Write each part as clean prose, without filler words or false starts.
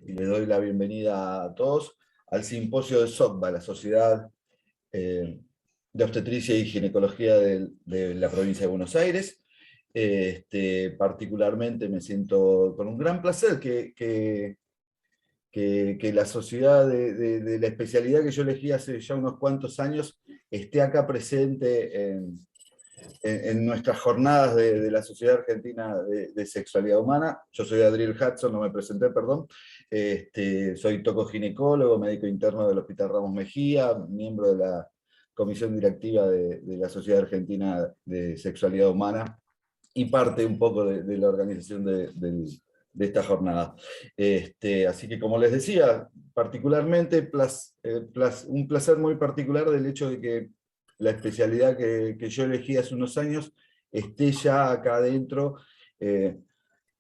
y les doy la bienvenida a todos al simposio de SOCBA, la Sociedad de Obstetricia y Ginecología de la provincia de Buenos Aires. Particularmente me siento con un gran placer que la sociedad de la especialidad que yo elegí hace ya unos cuantos años esté acá presente en nuestras jornadas de la Sociedad Argentina de Sexualidad Humana. Yo soy Adriel Hudson, no me presenté, perdón. Soy tocoginecólogo, médico interno del Hospital Ramos Mejía, miembro de la comisión directiva de la Sociedad Argentina de Sexualidad Humana y parte un poco de la organización de esta jornada. Así que, como les decía, particularmente un placer muy particular del hecho de que la especialidad que yo elegí hace unos años esté ya acá adentro,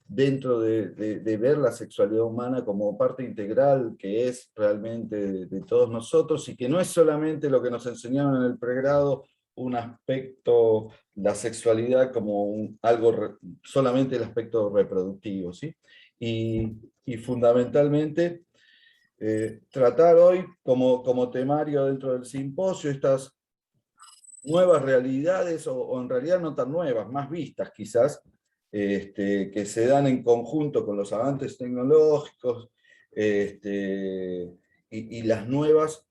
dentro de ver la sexualidad humana como parte integral que es realmente de todos nosotros, y que no es solamente lo que nos enseñaron en el pregrado, un aspecto, la sexualidad como solamente el aspecto reproductivo, ¿sí? Y fundamentalmente tratar hoy como temario dentro del simposio estas nuevas realidades, o en realidad no tan nuevas, más vistas quizás, que se dan en conjunto con los avances tecnológicos, y las nuevas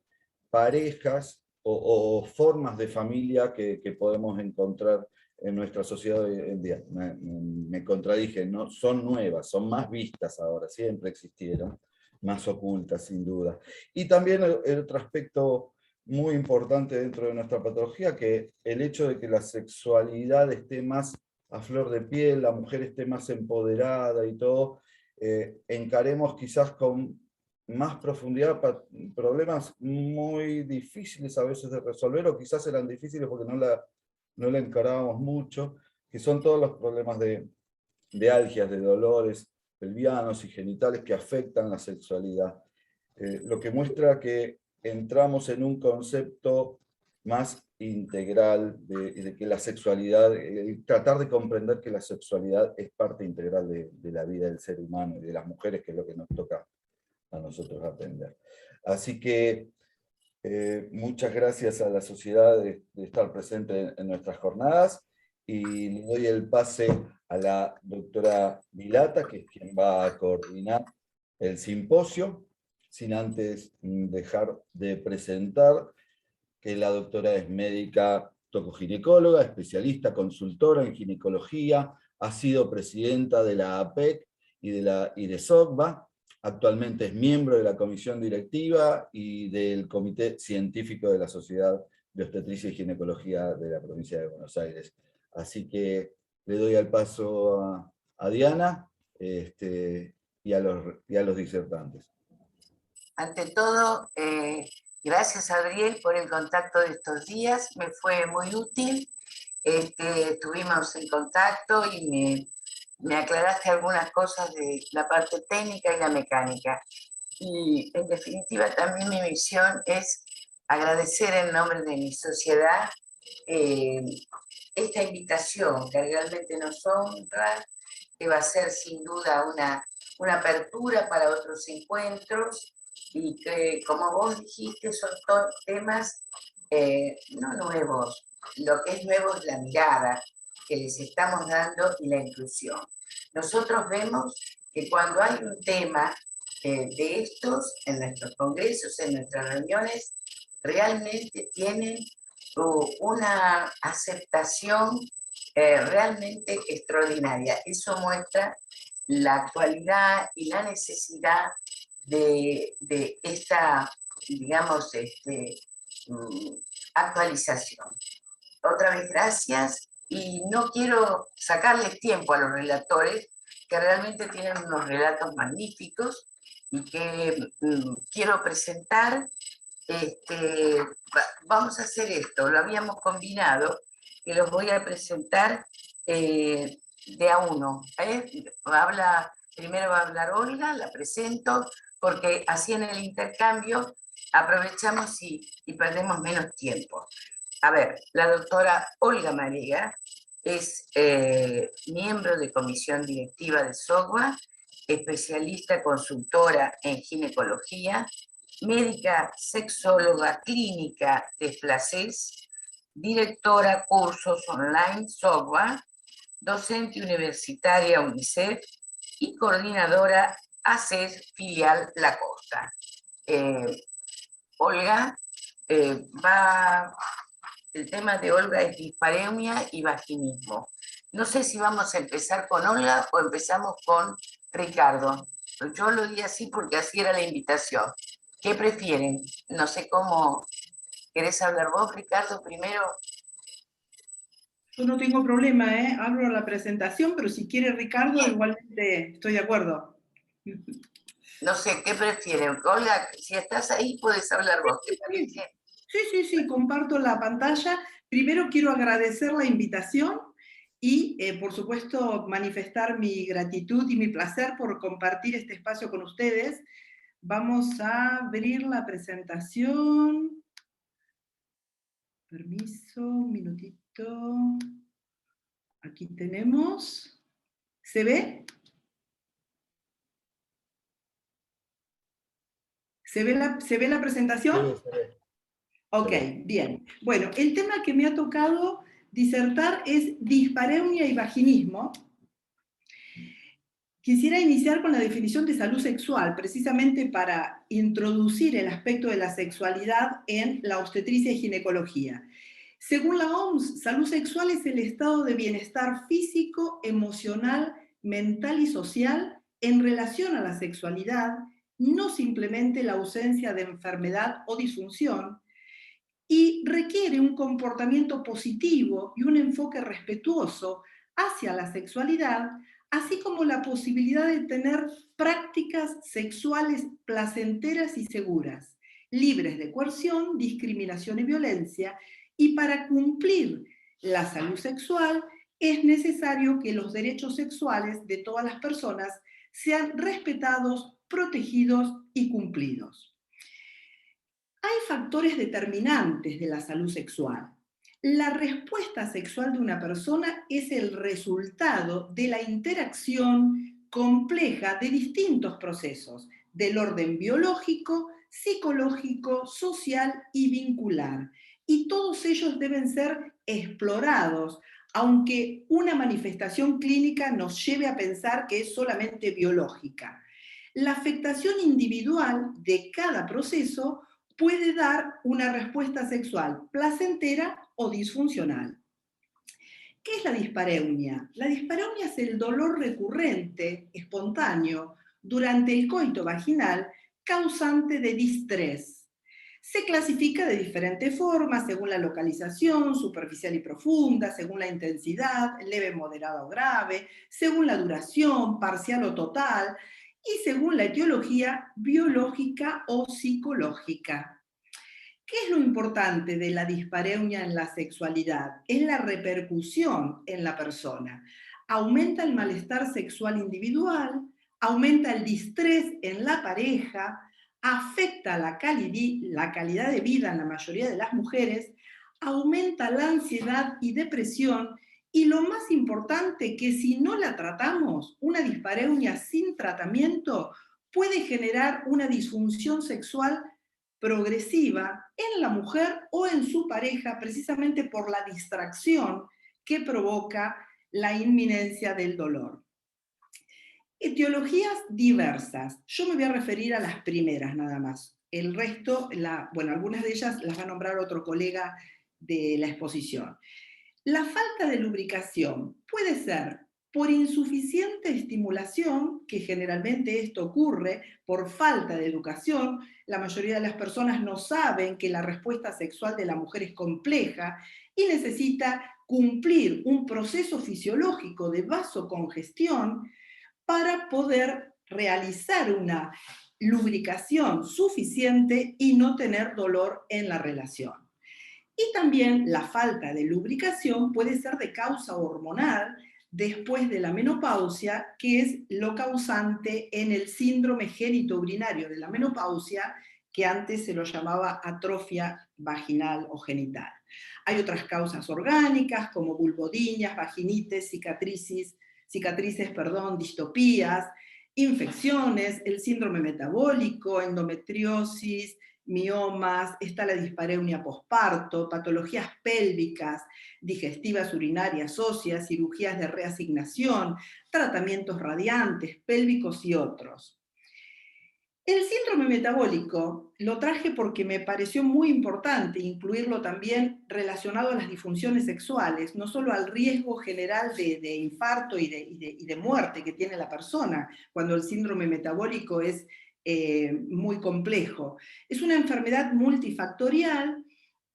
parejas o formas de familia que podemos encontrar en nuestra sociedad hoy en día. Me contradije, no son nuevas, son más vistas ahora, siempre existieron, más ocultas sin duda. Y también el otro aspecto muy importante dentro de nuestra patología, que el hecho de que la sexualidad esté más a flor de piel, la mujer esté más empoderada y todo, encaremos quizás con más profundidad problemas muy difíciles a veces de resolver, o quizás eran difíciles porque no la encarábamos mucho, que son todos los problemas de algias, de dolores pelvianos y genitales que afectan la sexualidad. Lo que muestra que entramos en un concepto más integral de que la sexualidad, tratar de comprender que la sexualidad es parte integral de la vida del ser humano y de las mujeres, que es lo que nos toca a nosotros aprender. Así que muchas gracias a la sociedad de estar presente en nuestras jornadas, y le doy el pase a la doctora Vilata, que es quien va a coordinar el simposio, sin antes dejar de presentar que la doctora es médica tocoginecóloga, especialista, consultora en ginecología, ha sido presidenta de la APEC y de SOCBA. Actualmente es miembro de la comisión directiva y del comité científico de la Sociedad de Obstetricia y Ginecología de la provincia de Buenos Aires. Así que le doy el paso a Diana, y a los disertantes. Ante todo, gracias Adriel por el contacto de estos días, me fue muy útil. Estuvimos en contacto y me aclaraste algunas cosas de la parte técnica y la mecánica. Y en definitiva también mi misión es agradecer en nombre de mi sociedad esta invitación que realmente nos honra, que va a ser sin duda una apertura para otros encuentros, y que, como vos dijiste, son temas no nuevos. Lo que es nuevo es la mirada que les estamos dando y la inclusión. Nosotros vemos que cuando hay un tema de estos, en nuestros congresos, en nuestras reuniones, realmente tienen una aceptación realmente extraordinaria. Eso muestra la actualidad y la necesidad de esta, digamos, actualización. Otra vez gracias, y no quiero sacarles tiempo a los relatores, que realmente tienen unos relatos magníficos y que quiero presentar. Vamos a hacer esto, lo habíamos combinado, que los voy a presentar de a uno. Primero va a hablar Olga, la presento, porque así en el intercambio aprovechamos y perdemos menos tiempo. A ver, la doctora Olga Mariga es miembro de comisión directiva de SOCBA especialista consultora en ginecología, médica sexóloga clínica de Placés, directora cursos online software, docente universitaria UNICEF y coordinadora ACES filial La Costa. Olga, el tema de Olga es dispareunia y vaginismo. No sé si vamos a empezar con Olga o empezamos con Ricardo. Yo lo di así porque así era la invitación. ¿Qué prefieren? No sé cómo. ¿Querés hablar vos, Ricardo, primero? Yo no tengo problema, abro la presentación, pero si quiere Ricardo, Bien. igualmente estoy de acuerdo. No sé, ¿qué prefieren? Olga, si estás ahí, puedes hablar vos. ¿Te parece? Sí, comparto la pantalla. Primero quiero agradecer la invitación y, por supuesto, manifestar mi gratitud y mi placer por compartir este espacio con ustedes. Vamos a abrir la presentación. Permiso, un minutito. Aquí tenemos. ¿Se ve? ¿Se ve la presentación? Sí, se ve. Ok, bien. Bueno, el tema que me ha tocado disertar es dispareunia y vaginismo. Quisiera iniciar con la definición de salud sexual, precisamente para introducir el aspecto de la sexualidad en la obstetricia y ginecología. Según la OMS, salud sexual es el estado de bienestar físico, emocional, mental y social en relación a la sexualidad, no simplemente la ausencia de enfermedad o disfunción, y requiere un comportamiento positivo y un enfoque respetuoso hacia la sexualidad, así como la posibilidad de tener prácticas sexuales placenteras y seguras, libres de coerción, discriminación y violencia, y para cumplir la salud sexual es necesario que los derechos sexuales de todas las personas sean respetados, protegidos y cumplidos. Hay factores determinantes de la salud sexual. La respuesta sexual de una persona es el resultado de la interacción compleja de distintos procesos, del orden biológico, psicológico, social y vincular. Y todos ellos deben ser explorados, aunque una manifestación clínica nos lleve a pensar que es solamente biológica. La afectación individual de cada proceso puede dar una respuesta sexual placentera o disfuncional. ¿Qué es la dispareunia? La dispareunia es el dolor recurrente, espontáneo, durante el coito vaginal, causante de distrés. Se clasifica de diferentes formas según la localización, superficial y profunda, según la intensidad, leve, moderada o grave, según la duración, parcial o total, y según la etiología biológica o psicológica. ¿Qué es lo importante de la dispareunia en la sexualidad? Es la repercusión en la persona. Aumenta el malestar sexual individual, aumenta el distrés en la pareja, afecta la calidad de vida en la mayoría de las mujeres, aumenta la ansiedad y depresión, y lo más importante, que si no la tratamos, una dispareunia sin tratamiento puede generar una disfunción sexual progresiva en la mujer o en su pareja, precisamente por la distracción que provoca la inminencia del dolor. Etiologías diversas. Yo me voy a referir a las primeras nada más. El resto, algunas de ellas las va a nombrar otro colega de la exposición. La falta de lubricación puede ser por insuficiente estimulación, que generalmente esto ocurre por falta de educación. La mayoría de las personas no saben que la respuesta sexual de la mujer es compleja y necesita cumplir un proceso fisiológico de vasocongestión para poder realizar una lubricación suficiente y no tener dolor en la relación. Y también la falta de lubricación puede ser de causa hormonal después de la menopausia, que es lo causante en el síndrome genitourinario de la menopausia, que antes se lo llamaba atrofia vaginal o genital. Hay otras causas orgánicas como vulvodiñas, vaginitis, cicatrices, distopías, infecciones, el síndrome metabólico, endometriosis, miomas, está la dispareunia posparto, patologías pélvicas, digestivas, urinarias, óseas, cirugías de reasignación, tratamientos radiantes, pélvicos y otros. El síndrome metabólico lo traje porque me pareció muy importante incluirlo también relacionado a las disfunciones sexuales, no solo al riesgo general de infarto y de muerte que tiene la persona cuando el síndrome metabólico es muy complejo. Es una enfermedad multifactorial,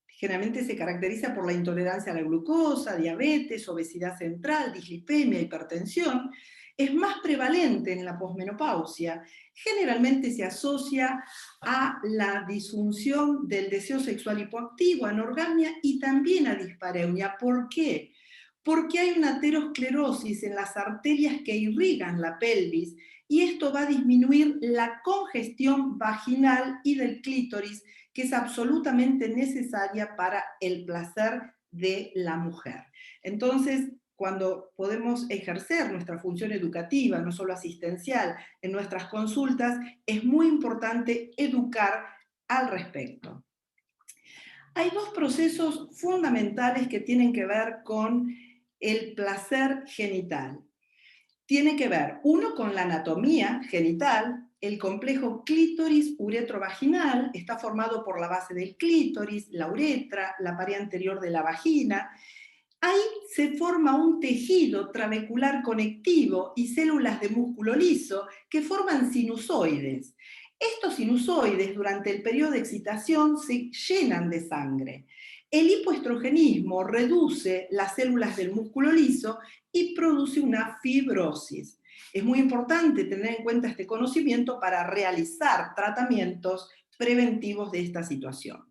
generalmente se caracteriza por la intolerancia a la glucosa, diabetes, obesidad central, dislipemia, hipertensión. Es más prevalente en la posmenopausia. Generalmente se asocia a la disfunción del deseo sexual hipoactivo, anorgasmia y también a dispareunia. ¿Por qué? Porque hay una aterosclerosis en las arterias que irrigan la pelvis y esto va a disminuir la congestión vaginal y del clítoris, que es absolutamente necesaria para el placer de la mujer. Entonces, cuando podemos ejercer nuestra función educativa, no solo asistencial, en nuestras consultas, es muy importante educar al respecto. Hay dos procesos fundamentales que tienen que ver con el placer genital. Tiene que ver, uno, con la anatomía genital. El complejo clítoris uretrovaginal está formado por la base del clítoris, la uretra, la pared anterior de la vagina. Ahí se forma un tejido trabecular conectivo y células de músculo liso que forman sinusoides. Estos sinusoides durante el periodo de excitación se llenan de sangre. El hipoestrogenismo reduce las células del músculo liso y produce una fibrosis. Es muy importante tener en cuenta este conocimiento para realizar tratamientos preventivos de esta situación.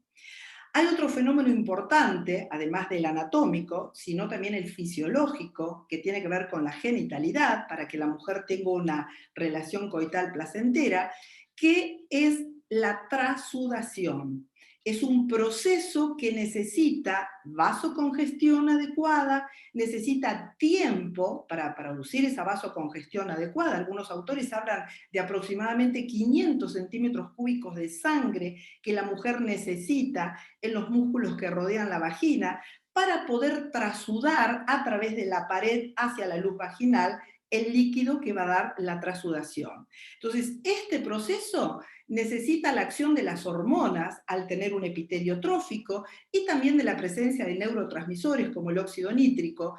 Hay otro fenómeno importante, además del anatómico, sino también el fisiológico, que tiene que ver con la genitalidad, para que la mujer tenga una relación coital placentera, que es la trasudación. Es un proceso que necesita vasocongestión adecuada, necesita tiempo para producir esa vasocongestión adecuada. Algunos autores hablan de aproximadamente 500 centímetros cúbicos de sangre que la mujer necesita en los músculos que rodean la vagina para poder trasudar a través de la pared hacia la luz vaginal el líquido que va a dar la trasudación. Entonces, este proceso necesita la acción de las hormonas al tener un epitelio trófico y también de la presencia de neurotransmisores como el óxido nítrico.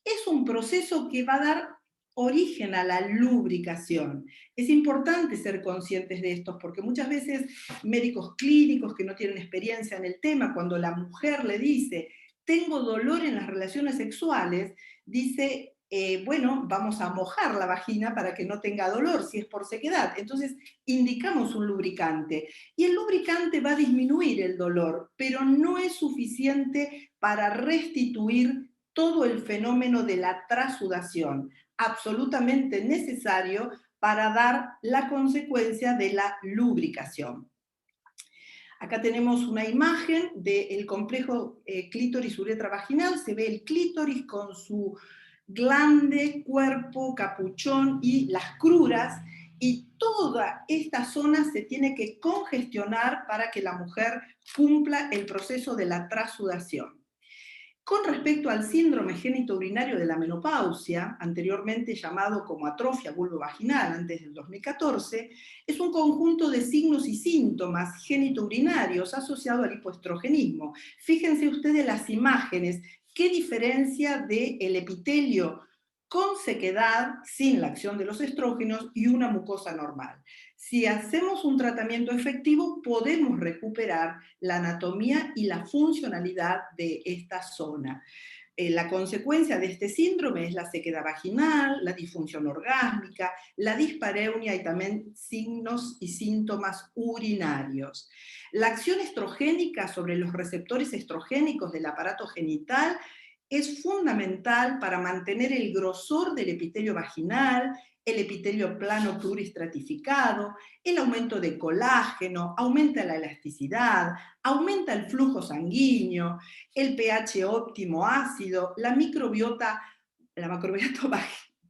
Es un proceso que va a dar origen a la lubricación. Es importante ser conscientes de esto porque muchas veces médicos clínicos que no tienen experiencia en el tema, cuando la mujer le dice, tengo dolor en las relaciones sexuales, dice, bueno, vamos a mojar la vagina para que no tenga dolor, si es por sequedad. Entonces, indicamos un lubricante. Y el lubricante va a disminuir el dolor, pero no es suficiente para restituir todo el fenómeno de la trasudación, absolutamente necesario para dar la consecuencia de la lubricación. Acá tenemos una imagen del complejo clítoris uretra vaginal. Se ve el clítoris con su glande, cuerpo, capuchón y las cruras, y toda esta zona se tiene que congestionar para que la mujer cumpla el proceso de la trasudación. Con respecto al síndrome genitourinario de la menopausia, anteriormente llamado como atrofia vulvovaginal antes del 2014, es un conjunto de signos y síntomas genitourinarios asociados al hipoestrogenismo. Fíjense ustedes las imágenes, qué diferencia del epitelio con sequedad, sin la acción de los estrógenos, y una mucosa normal. Si hacemos un tratamiento efectivo, podemos recuperar la anatomía y la funcionalidad de esta zona. La consecuencia de este síndrome es la sequedad vaginal, la disfunción orgásmica, la dispareunia y también signos y síntomas urinarios. La acción estrogénica sobre los receptores estrogénicos del aparato genital es fundamental para mantener el grosor del epitelio vaginal, el epitelio plano pluristratificado, el aumento de colágeno, aumenta la elasticidad, aumenta el flujo sanguíneo, el pH óptimo ácido, la macrobiota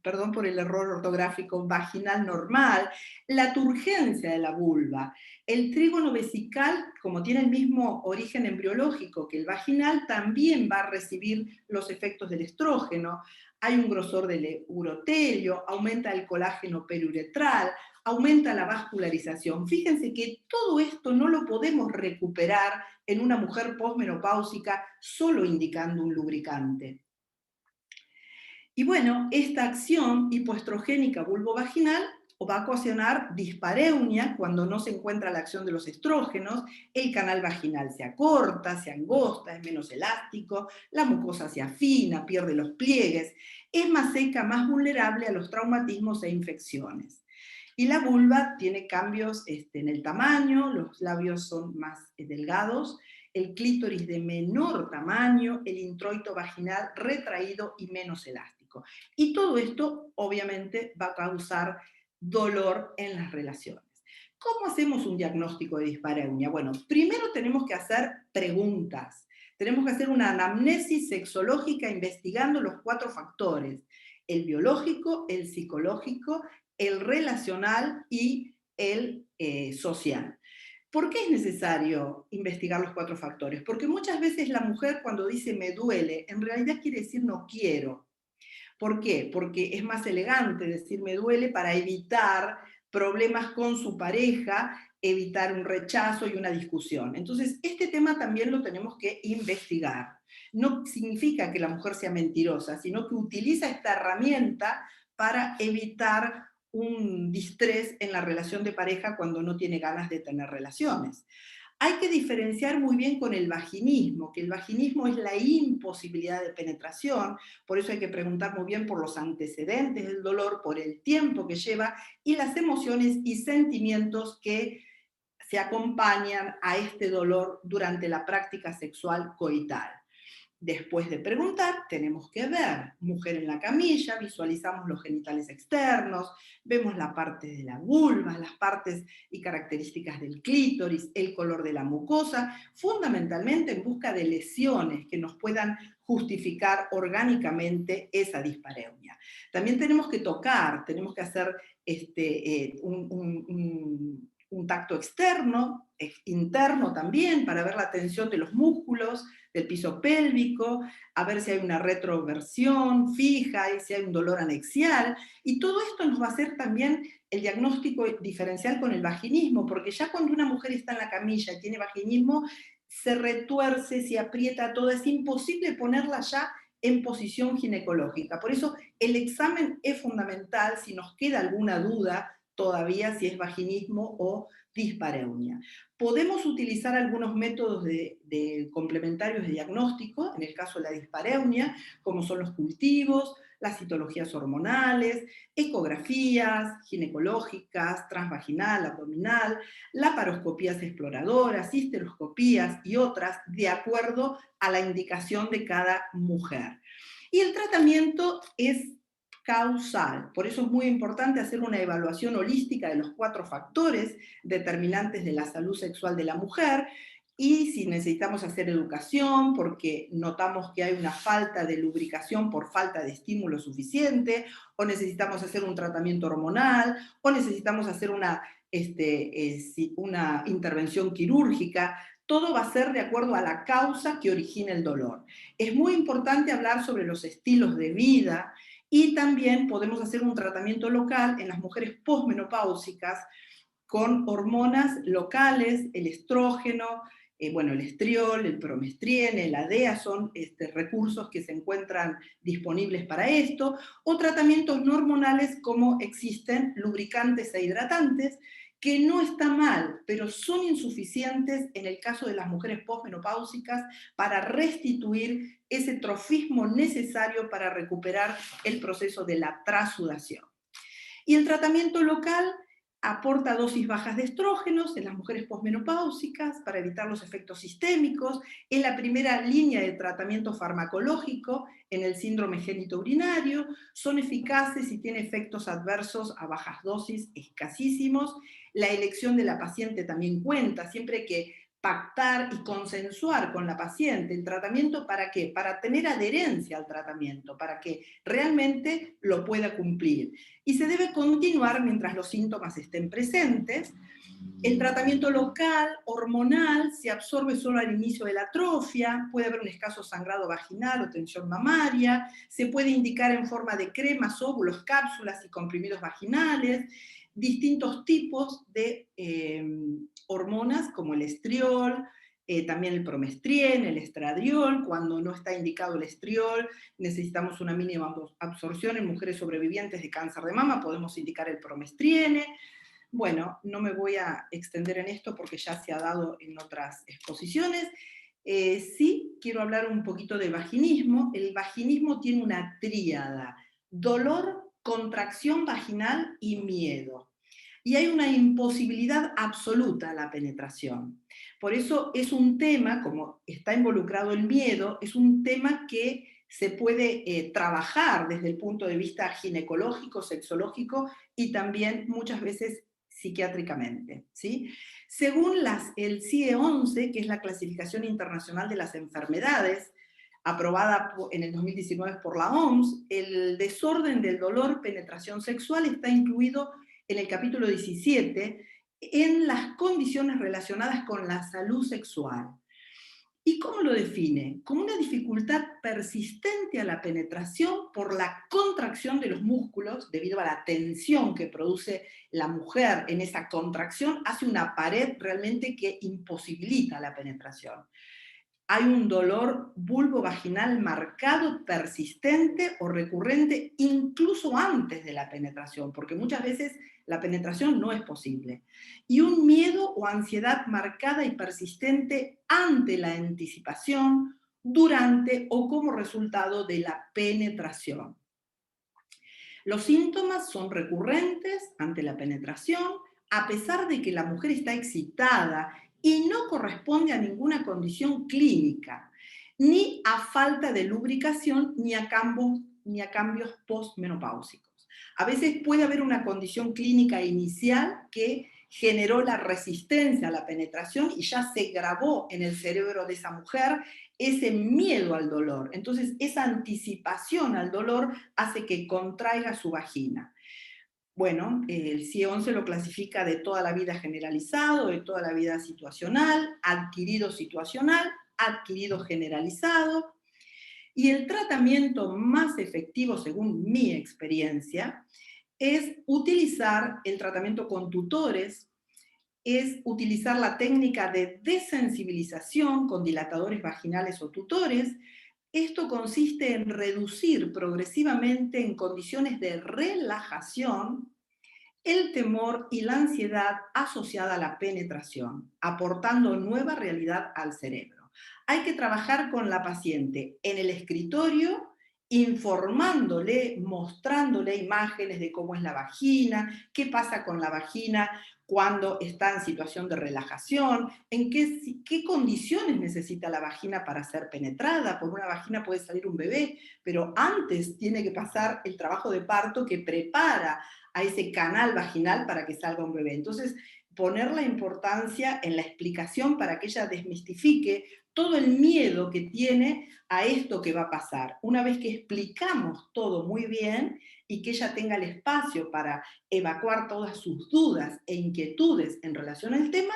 perdón por el error ortográfico, vaginal normal, la turgencia de la vulva. El trígono vesical, como tiene el mismo origen embriológico que el vaginal, también va a recibir los efectos del estrógeno. Hay un grosor del urotelio, aumenta el colágeno periuretral, aumenta la vascularización. Fíjense que todo esto no lo podemos recuperar en una mujer posmenopáusica solo indicando un lubricante. Y bueno, esta acción hipoestrogénica vulvovaginal va a ocasionar dispareunia cuando no se encuentra la acción de los estrógenos, el canal vaginal se acorta, se angosta, es menos elástico, la mucosa se afina, pierde los pliegues, es más seca, más vulnerable a los traumatismos e infecciones. Y la vulva tiene cambios en el tamaño, los labios son más delgados, el clítoris de menor tamaño, el introito vaginal retraído y menos elástico. Y todo esto obviamente va a causar dolor en las relaciones. ¿Cómo hacemos un diagnóstico de dispareunia? Bueno, primero tenemos que hacer preguntas. Tenemos que hacer una anamnesis sexológica investigando los 4 factores: el biológico, el psicológico, el relacional y el social. ¿Por qué es necesario investigar los 4 factores? Porque muchas veces la mujer cuando dice me duele, en realidad quiere decir no quiero. ¿Por qué? Porque es más elegante decir me duele para evitar problemas con su pareja, evitar un rechazo y una discusión. Entonces, este tema también lo tenemos que investigar. No significa que la mujer sea mentirosa, sino que utiliza esta herramienta para evitar un distrés en la relación de pareja cuando no tiene ganas de tener relaciones. Hay que diferenciar muy bien con el vaginismo, que el vaginismo es la imposibilidad de penetración, por eso hay que preguntar muy bien por los antecedentes del dolor, por el tiempo que lleva y las emociones y sentimientos que se acompañan a este dolor durante la práctica sexual coital. Después de preguntar, tenemos que ver, mujer en la camilla, visualizamos los genitales externos, vemos la parte de la vulva, las partes y características del clítoris, el color de la mucosa, fundamentalmente en busca de lesiones que nos puedan justificar orgánicamente esa dispareunia. También tenemos que tocar, tenemos que hacer un tacto externo, interno también, para ver la tensión de los músculos, del piso pélvico, a ver si hay una retroversión fija y si hay un dolor anexial, y todo esto nos va a hacer también el diagnóstico diferencial con el vaginismo, porque ya cuando una mujer está en la camilla y tiene vaginismo, se retuerce, se aprieta todo, es imposible ponerla ya en posición ginecológica. Por eso el examen es fundamental si nos queda alguna duda todavía si es vaginismo o dispareunia. Podemos utilizar algunos métodos de complementarios de diagnóstico, en el caso de la dispareunia, como son los cultivos, las citologías hormonales, ecografías ginecológicas, transvaginal, abdominal, laparoscopías exploradoras, histeroscopías y otras, de acuerdo a la indicación de cada mujer. Y el tratamiento es causal. Por eso es muy importante hacer una evaluación holística de los 4 factores determinantes de la salud sexual de la mujer, y si necesitamos hacer educación porque notamos que hay una falta de lubricación por falta de estímulo suficiente, o necesitamos hacer un tratamiento hormonal, o necesitamos hacer una intervención quirúrgica, todo va a ser de acuerdo a la causa que origina el dolor. Es muy importante hablar sobre los estilos de vida, y también podemos hacer un tratamiento local en las mujeres posmenopáusicas con hormonas locales, el estrógeno, el estriol, el promestriene, la DEA son recursos que se encuentran disponibles para esto, o tratamientos no hormonales como existen lubricantes e hidratantes, que no está mal, pero son insuficientes en el caso de las mujeres posmenopáusicas para restituir ese trofismo necesario para recuperar el proceso de la transudación. Y el tratamiento local aporta dosis bajas de estrógenos en las mujeres posmenopáusicas para evitar los efectos sistémicos, es la primera línea de tratamiento farmacológico en el síndrome genitourinario, son eficaces y tienen efectos adversos a bajas dosis escasísimos, la elección de la paciente también cuenta, siempre que pactar y consensuar con la paciente el tratamiento. ¿Para qué? Para tener adherencia al tratamiento, para que realmente lo pueda cumplir. Y se debe continuar mientras los síntomas estén presentes. El tratamiento local, hormonal, se absorbe solo al inicio de la atrofia, puede haber un escaso sangrado vaginal o tensión mamaria, se puede indicar en forma de cremas, óvulos, cápsulas y comprimidos vaginales, distintos tipos de hormonas como el estriol, también el promestrien, el estradiol. Cuando no está indicado el estriol, necesitamos una mínima absorción en mujeres sobrevivientes de cáncer de mama, podemos indicar el promestriene. Bueno, no me voy a extender en esto porque ya se ha dado en otras exposiciones. Sí, quiero hablar un poquito de vaginismo. El vaginismo tiene una tríada: dolor, contracción vaginal y miedo. Y hay una imposibilidad absoluta a la penetración. Por eso es un tema, como está involucrado el miedo, es un tema que se puede trabajar desde el punto de vista ginecológico, sexológico y también muchas veces psiquiátricamente, ¿sí? Según el CIE-11, que es la Clasificación Internacional de las Enfermedades, aprobada en el 2019 por la OMS, el desorden del dolor, penetración sexual está incluido en el capítulo 17 en las condiciones relacionadas con la salud sexual. ¿Y cómo lo define? Como una dificultad persistente a la penetración por la contracción de los músculos debido a la tensión que produce la mujer en esa contracción, hace una pared realmente que imposibilita la penetración. Hay un dolor vulvovaginal marcado, persistente o recurrente incluso antes de la penetración, porque muchas veces la penetración no es posible. Y un miedo o ansiedad marcada y persistente ante la anticipación, durante o como resultado de la penetración. Los síntomas son recurrentes ante la penetración, a pesar de que la mujer está excitada y no corresponde a ninguna condición clínica, ni a falta de lubricación, ni a cambios postmenopáusicos. A veces puede haber una condición clínica inicial que generó la resistencia a la penetración y ya se grabó en el cerebro de esa mujer ese miedo al dolor. Entonces, esa anticipación al dolor hace que contraiga su vagina. Bueno, el CIE-11 lo clasifica de toda la vida generalizado, de toda la vida situacional, adquirido situacional, adquirido generalizado. Y el tratamiento más efectivo, según mi experiencia, es utilizar el tratamiento con tutores, es utilizar la técnica de desensibilización con dilatadores vaginales o tutores. Esto consiste en reducir progresivamente en condiciones de relajación el temor y la ansiedad asociada a la penetración, aportando nueva realidad al cerebro. Hay que trabajar con la paciente en el escritorio, informándole, mostrándole imágenes de cómo es la vagina, qué pasa con la vagina cuando está en situación de relajación, en qué condiciones necesita la vagina para ser penetrada. Por una vagina puede salir un bebé, pero antes tiene que pasar el trabajo de parto que prepara a ese canal vaginal para que salga un bebé. Entonces, poner la importancia en la explicación para que ella desmistifique todo el miedo que tiene a esto que va a pasar. Una vez que explicamos todo muy bien y que ella tenga el espacio para evacuar todas sus dudas e inquietudes en relación al tema,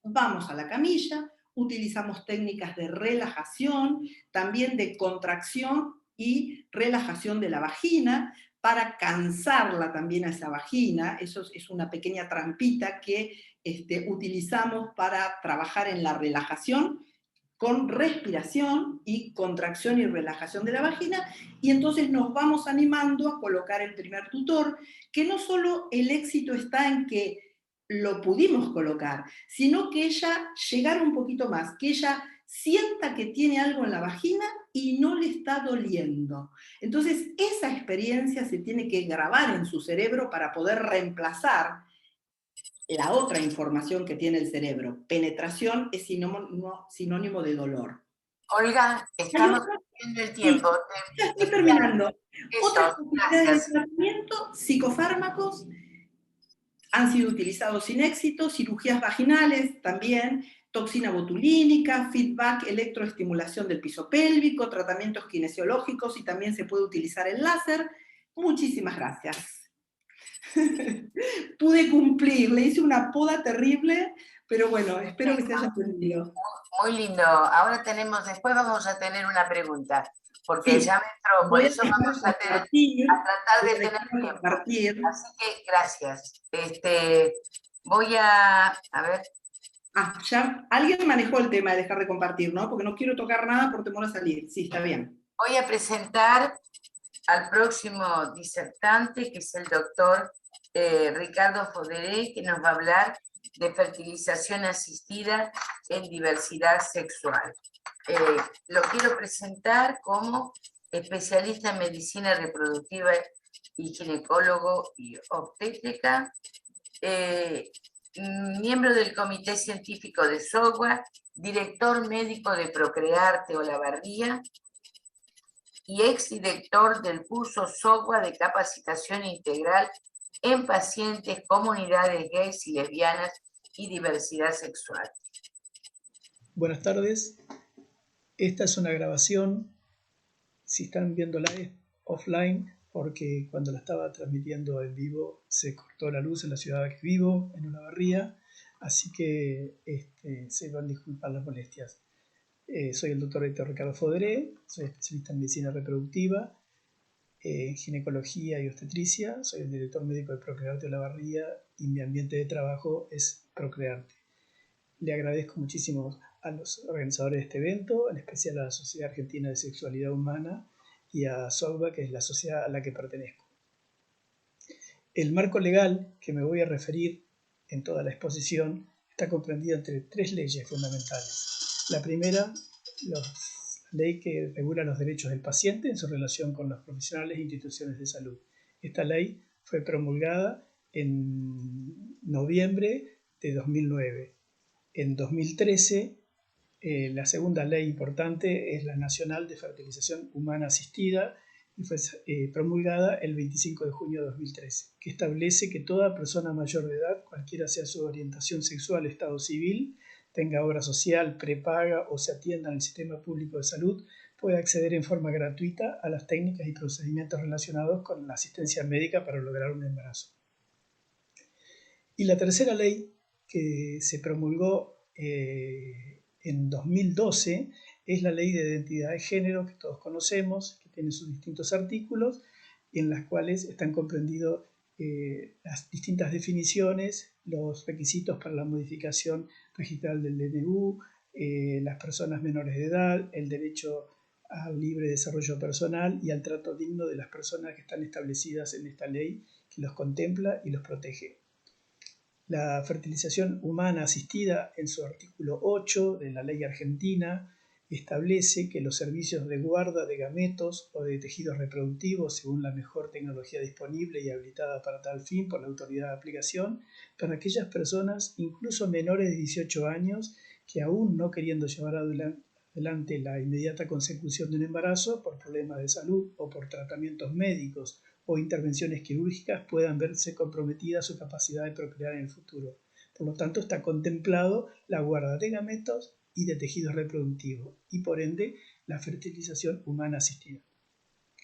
vamos a la camilla, utilizamos técnicas de relajación, también de contracción y relajación de la vagina, para cansarla también a esa vagina. Eso es una pequeña trampita que utilizamos para trabajar en la relajación con respiración y contracción y relajación de la vagina, y entonces nos vamos animando a colocar el primer tutor, que no solo el éxito está en que lo pudimos colocar, sino que ella llegara un poquito más, que ella sienta que tiene algo en la vagina y no le está doliendo. Entonces, esa experiencia se tiene que grabar en su cerebro para poder reemplazar la otra información que tiene el cerebro. Penetración es sinónimo de dolor. Olga, estamos viendo el tiempo. Sí, ya estoy terminando. Otras posibilidades de gracias. tratamiento: psicofármacos, han sido utilizados sin éxito, cirugías vaginales también, toxina botulínica, feedback, electroestimulación del piso pélvico, tratamientos kinesiológicos y también se puede utilizar el láser. Muchísimas gracias. Pude cumplir, le hice una poda terrible, pero bueno, espero que se haya entendido. Muy lindo. Ahora después vamos a tener una pregunta, porque Sí, ya me entró, por eso vamos a tratar de tener tiempo. Compartir. Así que gracias. Voy a ver. Ya alguien manejó el tema de dejar de compartir, ¿no? Porque no quiero tocar nada por temor a salir. Sí, está bien. Voy a presentar al próximo disertante, que es el doctor Ricardo Foderé, que nos va a hablar de fertilización asistida en diversidad sexual. Lo quiero presentar como especialista en medicina reproductiva y ginecólogo y obstétrica, miembro del Comité Científico de SOGUA, director médico de Procrearte Olavarría y exdirector del curso SOGUA de capacitación integral en pacientes, comunidades gays y lesbianas y diversidad sexual. Buenas tardes. Esta es una grabación, si están viéndola offline, porque cuando la estaba transmitiendo en vivo se cortó la luz en la ciudad que vivo, en Olavarría, así que se van a disculpar las molestias. Soy el doctor Ricardo Foderé, soy especialista en medicina reproductiva, en ginecología y obstetricia, soy el director médico de Procrearte Olavarría y mi ambiente de trabajo es Procrearte. Le agradezco muchísimo a los organizadores de este evento, en especial a la Sociedad Argentina de Sexualidad Humana y a SOGBA, que es la sociedad a la que pertenezco. El marco legal que me voy a referir en toda la exposición está comprendido entre 3 leyes fundamentales. La primera, la ley que regula los derechos del paciente en su relación con los profesionales e instituciones de salud. Esta ley fue promulgada en noviembre de 2009. En 2013, la segunda ley importante es la Nacional de Fertilización Humana Asistida y fue promulgada el 25 de junio de 2013, que establece que toda persona mayor de edad, cualquiera sea su orientación sexual, estado civil, tenga obra social, prepaga o se atienda en el sistema público de salud, puede acceder en forma gratuita a las técnicas y procedimientos relacionados con la asistencia médica para lograr un embarazo. Y la tercera ley que se promulgó en 2012 es la Ley de Identidad de Género, que todos conocemos, que tiene sus distintos artículos, en las cuales están comprendidos las distintas definiciones, los requisitos para la modificación registral del DNU, las personas menores de edad, el derecho al libre desarrollo personal y al trato digno de las personas que están establecidas en esta ley, que los contempla y los protege. La fertilización humana asistida, en su artículo 8 de la ley argentina, establece que los servicios de guarda de gametos o de tejidos reproductivos, según la mejor tecnología disponible y habilitada para tal fin por la autoridad de aplicación, para aquellas personas, incluso menores de 18 años, que aún no queriendo llevar adelante la inmediata consecución de un embarazo por problemas de salud o por tratamientos médicos o intervenciones quirúrgicas, puedan verse comprometida su capacidad de procrear en el futuro. Por lo tanto, está contemplado la guarda de gametos y de tejidos reproductivos y, por ende, la fertilización humana asistida.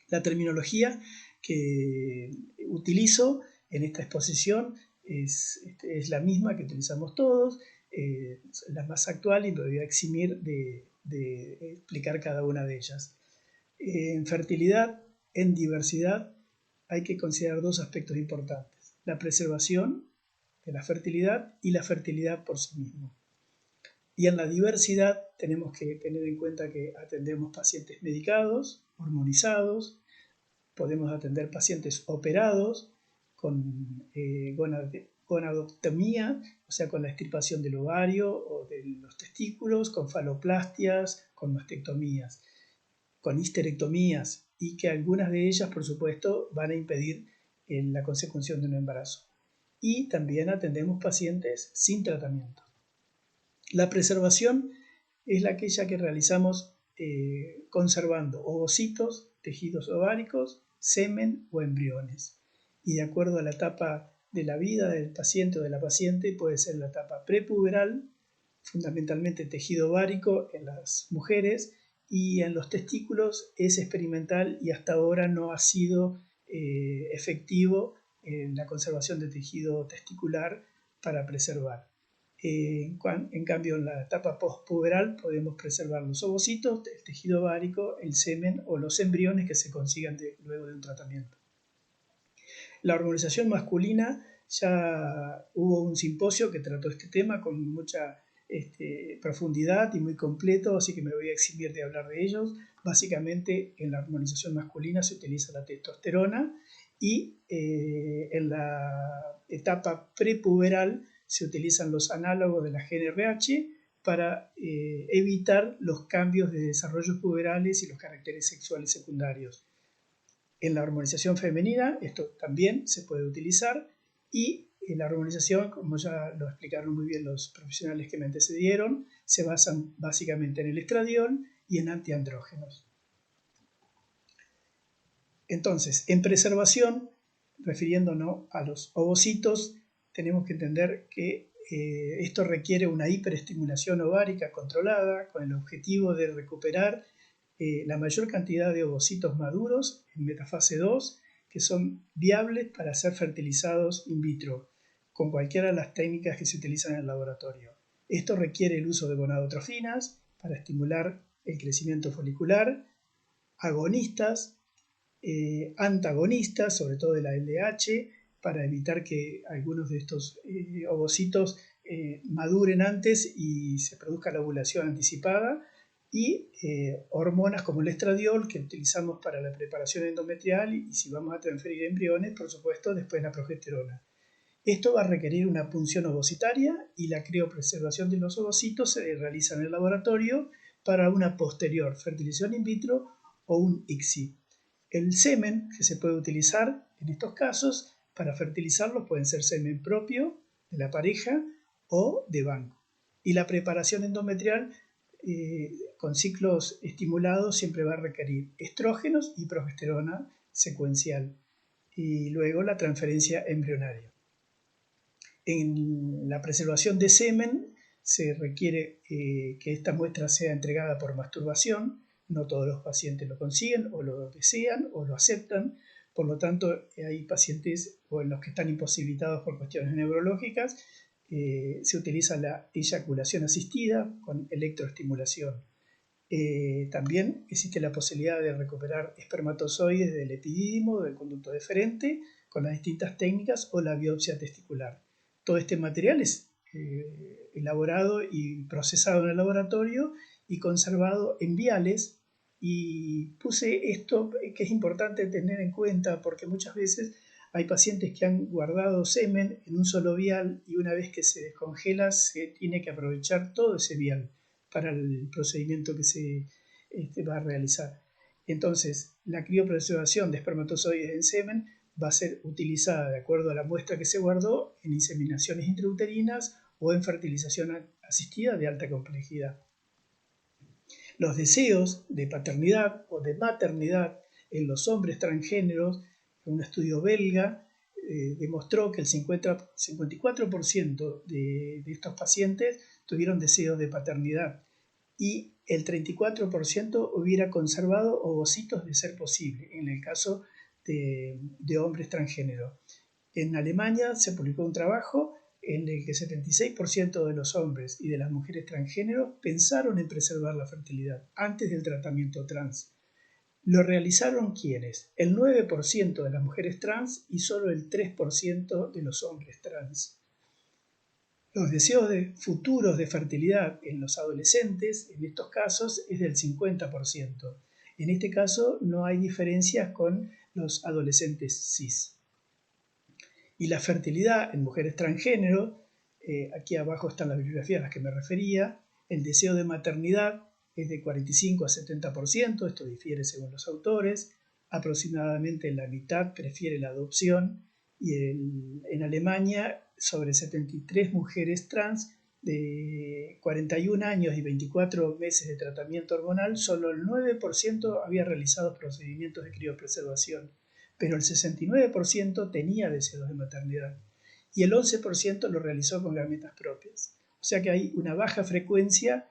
La terminología que utilizo en esta exposición es la misma que utilizamos todos, la más actual, y me voy a eximir de explicar cada una de ellas. En fertilidad, en diversidad, hay que considerar 2 aspectos importantes: la preservación de la fertilidad y la fertilidad por sí mismo. Y en la diversidad tenemos que tener en cuenta que atendemos pacientes medicados, hormonizados, podemos atender pacientes operados con gonadectomía, o sea, con la extirpación del ovario o de los testículos, con faloplastias, con mastectomías, con histerectomías, y que algunas de ellas, por supuesto, van a impedir la consecución de un embarazo. Y también atendemos pacientes sin tratamiento. La preservación es aquella que realizamos conservando ovocitos, tejidos ováricos, semen o embriones. Y de acuerdo a la etapa de la vida del paciente o de la paciente, puede ser la etapa prepuberal, fundamentalmente tejido ovárico en las mujeres, y en los testículos es experimental y hasta ahora no ha sido efectivo en la conservación de tejido testicular para preservar. En cambio, en la etapa postpuberal podemos preservar los ovocitos, el tejido ovárico, el semen o los embriones que se consigan luego de un tratamiento. La hormonización masculina, ya hubo un simposio que trató este tema con mucha profundidad y muy completo, así que me voy a eximir de hablar de ellos. Básicamente, en la hormonización masculina se utiliza la testosterona y en la etapa prepuberal se utilizan los análogos de la GnRH para evitar los cambios de desarrollo puberales y los caracteres sexuales secundarios. En la hormonización femenina esto también se puede utilizar, y en la hormonización, como ya lo explicaron muy bien los profesionales que me antecedieron, se basan básicamente en el estradiol y en antiandrógenos. Entonces, en preservación, refiriéndonos a los ovocitos, tenemos que entender que esto requiere una hiperestimulación ovárica controlada con el objetivo de recuperar la mayor cantidad de ovocitos maduros en metafase 2 que son viables para ser fertilizados in vitro con cualquiera de las técnicas que se utilizan en el laboratorio. Esto requiere el uso de gonadotrofinas para estimular el crecimiento folicular, agonistas, antagonistas, sobre todo de la LH, para evitar que algunos de estos ovocitos maduren antes y se produzca la ovulación anticipada, y hormonas como el estradiol que utilizamos para la preparación endometrial, y si vamos a transferir embriones, por supuesto, después la progesterona. Esto va a requerir una punción ovocitaria, y la criopreservación de los ovocitos se realiza en el laboratorio para una posterior fertilización in vitro o un ICSI. El semen que se puede utilizar en estos casos para fertilizarlos pueden ser semen propio de la pareja o de banco. Y la preparación endometrial con ciclos estimulados siempre va a requerir estrógenos y progesterona secuencial, y luego la transferencia embrionaria. En la preservación de semen se requiere que esta muestra sea entregada por masturbación. No todos los pacientes lo consiguen o lo desean o lo aceptan. Por lo tanto, hay pacientes o en los que están imposibilitados por cuestiones neurológicas, se utiliza la eyaculación asistida con electroestimulación. También existe la posibilidad de recuperar espermatozoides del epidídimo o del conducto deferente con las distintas técnicas o la biopsia testicular. Todo este material es elaborado y procesado en el laboratorio y conservado en viales, y puse esto que es importante tener en cuenta porque muchas veces hay pacientes que han guardado semen en un solo vial, y una vez que se descongela se tiene que aprovechar todo ese vial para el procedimiento que se va a realizar. Entonces, la criopreservación de espermatozoides en semen va a ser utilizada de acuerdo a la muestra que se guardó en inseminaciones intrauterinas o en fertilización asistida de alta complejidad. Los deseos de paternidad o de maternidad en los hombres transgéneros, un estudio belga demostró que el 54% de estos pacientes tuvieron deseos de paternidad, y el 34% hubiera conservado ovocitos de ser posible en el caso de hombres transgénero. En Alemania se publicó un trabajo en el que 76% de los hombres y de las mujeres transgénero pensaron en preservar la fertilidad antes del tratamiento trans. ¿Lo realizaron quiénes? El 9% de las mujeres trans y solo el 3% de los hombres trans. Los deseos futuros de fertilidad en los adolescentes, en estos casos, es del 50%. En este caso no hay diferencias con los adolescentes cis. Y la fertilidad en mujeres transgénero, aquí abajo están las bibliografías a las que me refería, el deseo de maternidad es de 45 a 70%, esto difiere según los autores, aproximadamente la mitad prefiere la adopción, y en Alemania, sobre 73 mujeres trans de 41 años y 24 meses de tratamiento hormonal, solo el 9% había realizado procedimientos de criopreservación, pero el 69% tenía deseos de maternidad y el 11% lo realizó con gametas propias. O sea que hay una baja frecuencia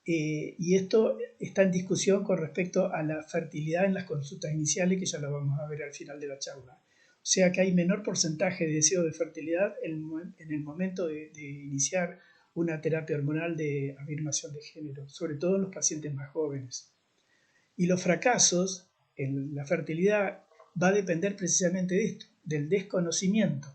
y esto está en discusión con respecto a la fertilidad en las consultas iniciales, que ya lo vamos a ver al final de la charla. O sea que hay menor porcentaje de deseo de fertilidad en el momento de iniciar una terapia hormonal de afirmación de género, sobre todo en los pacientes más jóvenes. Y los fracasos en la fertilidad va a depender precisamente de esto, del desconocimiento,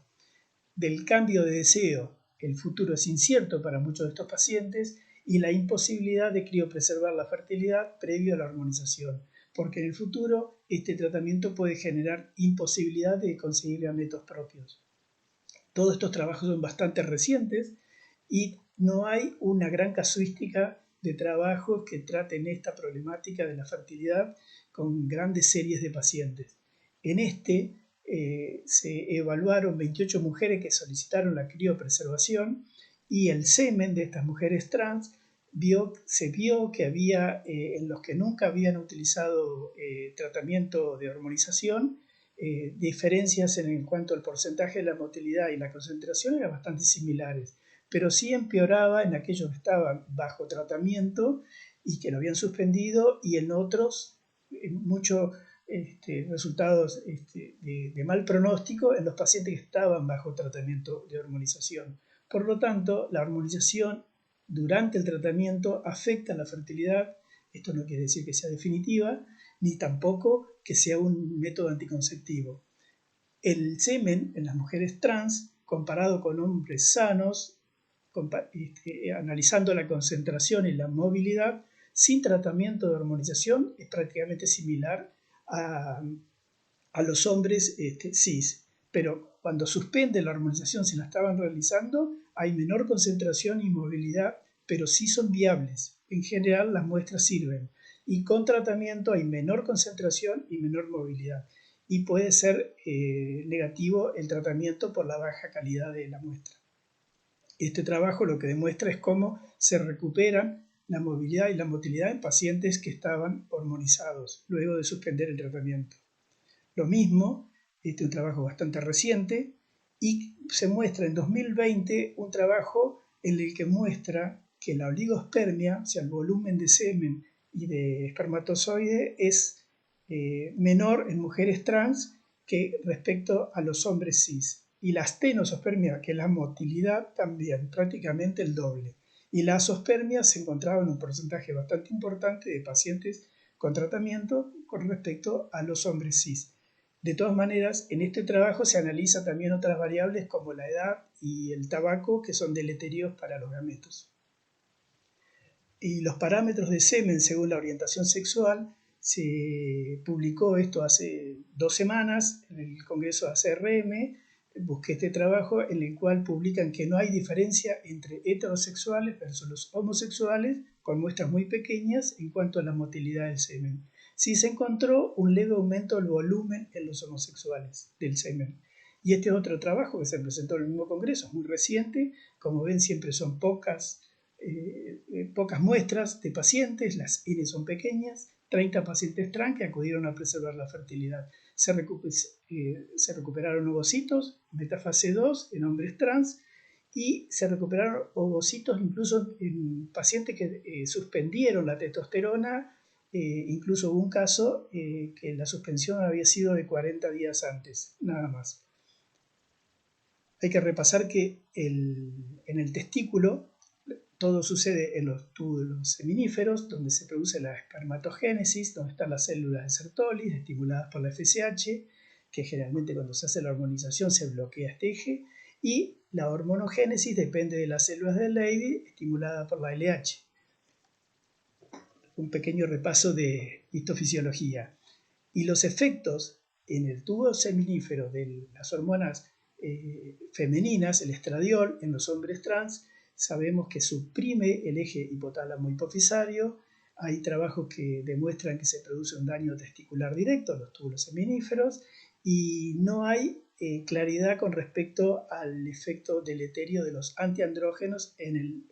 del cambio de deseo. El futuro es incierto para muchos de estos pacientes y la imposibilidad de criopreservar la fertilidad previo a la hormonización, porque en el futuro este tratamiento puede generar imposibilidad de conseguir gametos propios. Todos estos trabajos son bastante recientes y no hay una gran casuística de trabajos que traten esta problemática de la fertilidad con grandes series de pacientes. En este se evaluaron 28 mujeres que solicitaron la criopreservación y el semen de estas mujeres trans se vio que había en los que nunca habían utilizado tratamiento de hormonización diferencias en cuanto al porcentaje de la motilidad y la concentración eran bastante similares, pero sí empeoraba en aquellos que estaban bajo tratamiento y que lo habían suspendido y en otros muchos resultados de mal pronóstico en los pacientes que estaban bajo tratamiento de hormonización. Por lo tanto, la hormonización durante el tratamiento afecta la fertilidad. Esto no quiere decir que sea definitiva, ni tampoco que sea un método anticonceptivo. El semen en las mujeres trans, comparado con hombres sanos, analizando la concentración y la movilidad, sin tratamiento de hormonización, es prácticamente similar a los hombres cis. Pero cuando suspende la hormonización, si la estaban realizando, hay menor concentración y movilidad, pero sí son viables. En general, las muestras sirven. Y con tratamiento hay menor concentración y menor movilidad. Y puede ser negativo el tratamiento por la baja calidad de la muestra. Este trabajo lo que demuestra es cómo se recuperan la movilidad y la motilidad en pacientes que estaban hormonizados luego de suspender el tratamiento. Lo mismo, este es un trabajo bastante reciente y se muestra en 2020 un trabajo en el que muestra que la oligospermia, o sea, el volumen de semen y de espermatozoide es menor en mujeres trans que respecto a los hombres cis. Y la astenosospermia, que es la motilidad, también prácticamente el doble. Y la azospermia se encontraba en un porcentaje bastante importante de pacientes con tratamiento con respecto a los hombres cis. De todas maneras, en este trabajo se analiza también otras variables como la edad y el tabaco, que son deleterios para los gametos. Y los parámetros de semen según la orientación sexual, se publicó esto hace 2 semanas en el Congreso de ACRM. Busqué este trabajo en el cual publican que no hay diferencia entre heterosexuales versus los homosexuales con muestras muy pequeñas en cuanto a la motilidad del semen. Sí se encontró un leve aumento del volumen en los homosexuales del semen. Y este es otro trabajo que se presentó en el mismo congreso, es muy reciente. Como ven, siempre son pocas muestras de pacientes, las N son pequeñas, 30 pacientes trans que acudieron a preservar la fertilidad. Se recuperaron ovocitos, metafase 2 en hombres trans, y se recuperaron ovocitos incluso en pacientes que suspendieron la testosterona. Incluso hubo un caso que la suspensión había sido de 40 días antes, nada más. Hay que repasar que en el testículo todo sucede en los túbulos seminíferos, donde se produce la espermatogénesis, donde están las células de Sertoli estimuladas por la FSH, que generalmente cuando se hace la hormonización se bloquea este eje, y la hormonogénesis depende de las células de Leydig estimuladas por la LH. Un pequeño repaso de histofisiología. Y los efectos en el tubo seminífero de las hormonas femeninas, el estradiol, en los hombres trans, sabemos que suprime el eje hipotálamo-hipofisario. Hay trabajos que demuestran que se produce un daño testicular directo a los túbulos seminíferos y no hay claridad con respecto al efecto deleterio de los antiandrógenos en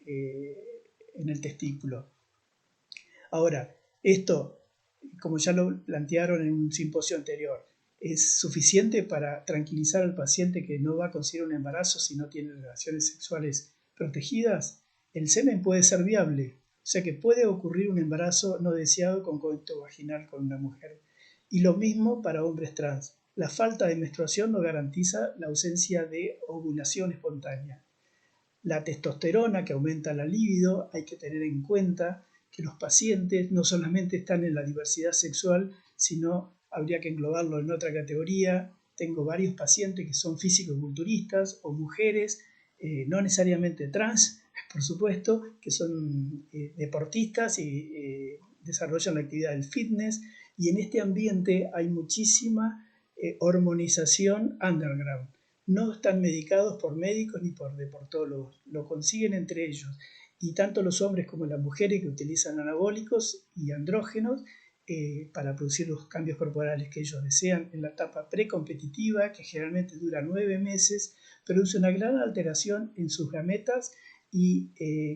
el testículo. Ahora, esto, como ya lo plantearon en un simposio anterior, ¿es suficiente para tranquilizar al paciente que no va a conseguir un embarazo si no tiene relaciones sexuales protegidas? el semen puede ser viable, o sea que puede ocurrir un embarazo no deseado con coito vaginal con una mujer. Y lo mismo para hombres trans. La falta de menstruación no garantiza la ausencia de ovulación espontánea. La testosterona, que aumenta la libido, hay que tener en cuenta que los pacientes no solamente están en la diversidad sexual, sino habría que englobarlo en otra categoría. Tengo varios pacientes que son físico-culturistas o mujeres, no necesariamente trans, por supuesto, que son deportistas y desarrollan la actividad del fitness, y en este ambiente hay muchísima hormonización underground. No están medicados por médicos ni por deportólogos, lo consiguen entre ellos. Y tanto los hombres como las mujeres que utilizan anabólicos y andrógenos para producir los cambios corporales que ellos desean en la etapa precompetitiva, que generalmente dura 9 meses, produce una gran alteración en sus gametas y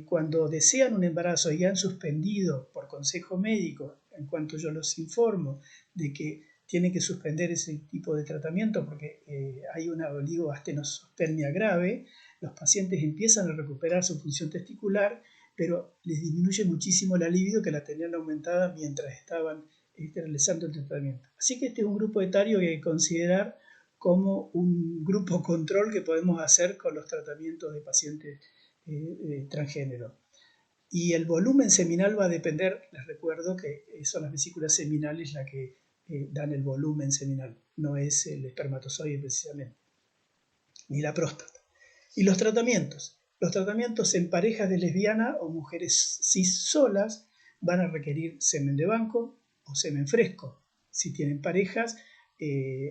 cuando desean un embarazo y han suspendido por consejo médico, en cuanto yo los informo de que tienen que suspender ese tipo de tratamiento porque hay una oligoastenospermia grave, los pacientes empiezan a recuperar su función testicular, pero les disminuye muchísimo la libido que la tenían aumentada mientras estaban realizando el tratamiento. Así que este es un grupo etario que hay que considerar como un grupo control que podemos hacer con los tratamientos de pacientes transgénero. Y el volumen seminal va a depender, les recuerdo que son las vesículas seminales las que dan el volumen seminal, no es el espermatozoide precisamente, ni la próstata. Y los tratamientos en parejas de lesbiana o mujeres cis solas van a requerir semen de banco o semen fresco, si tienen parejas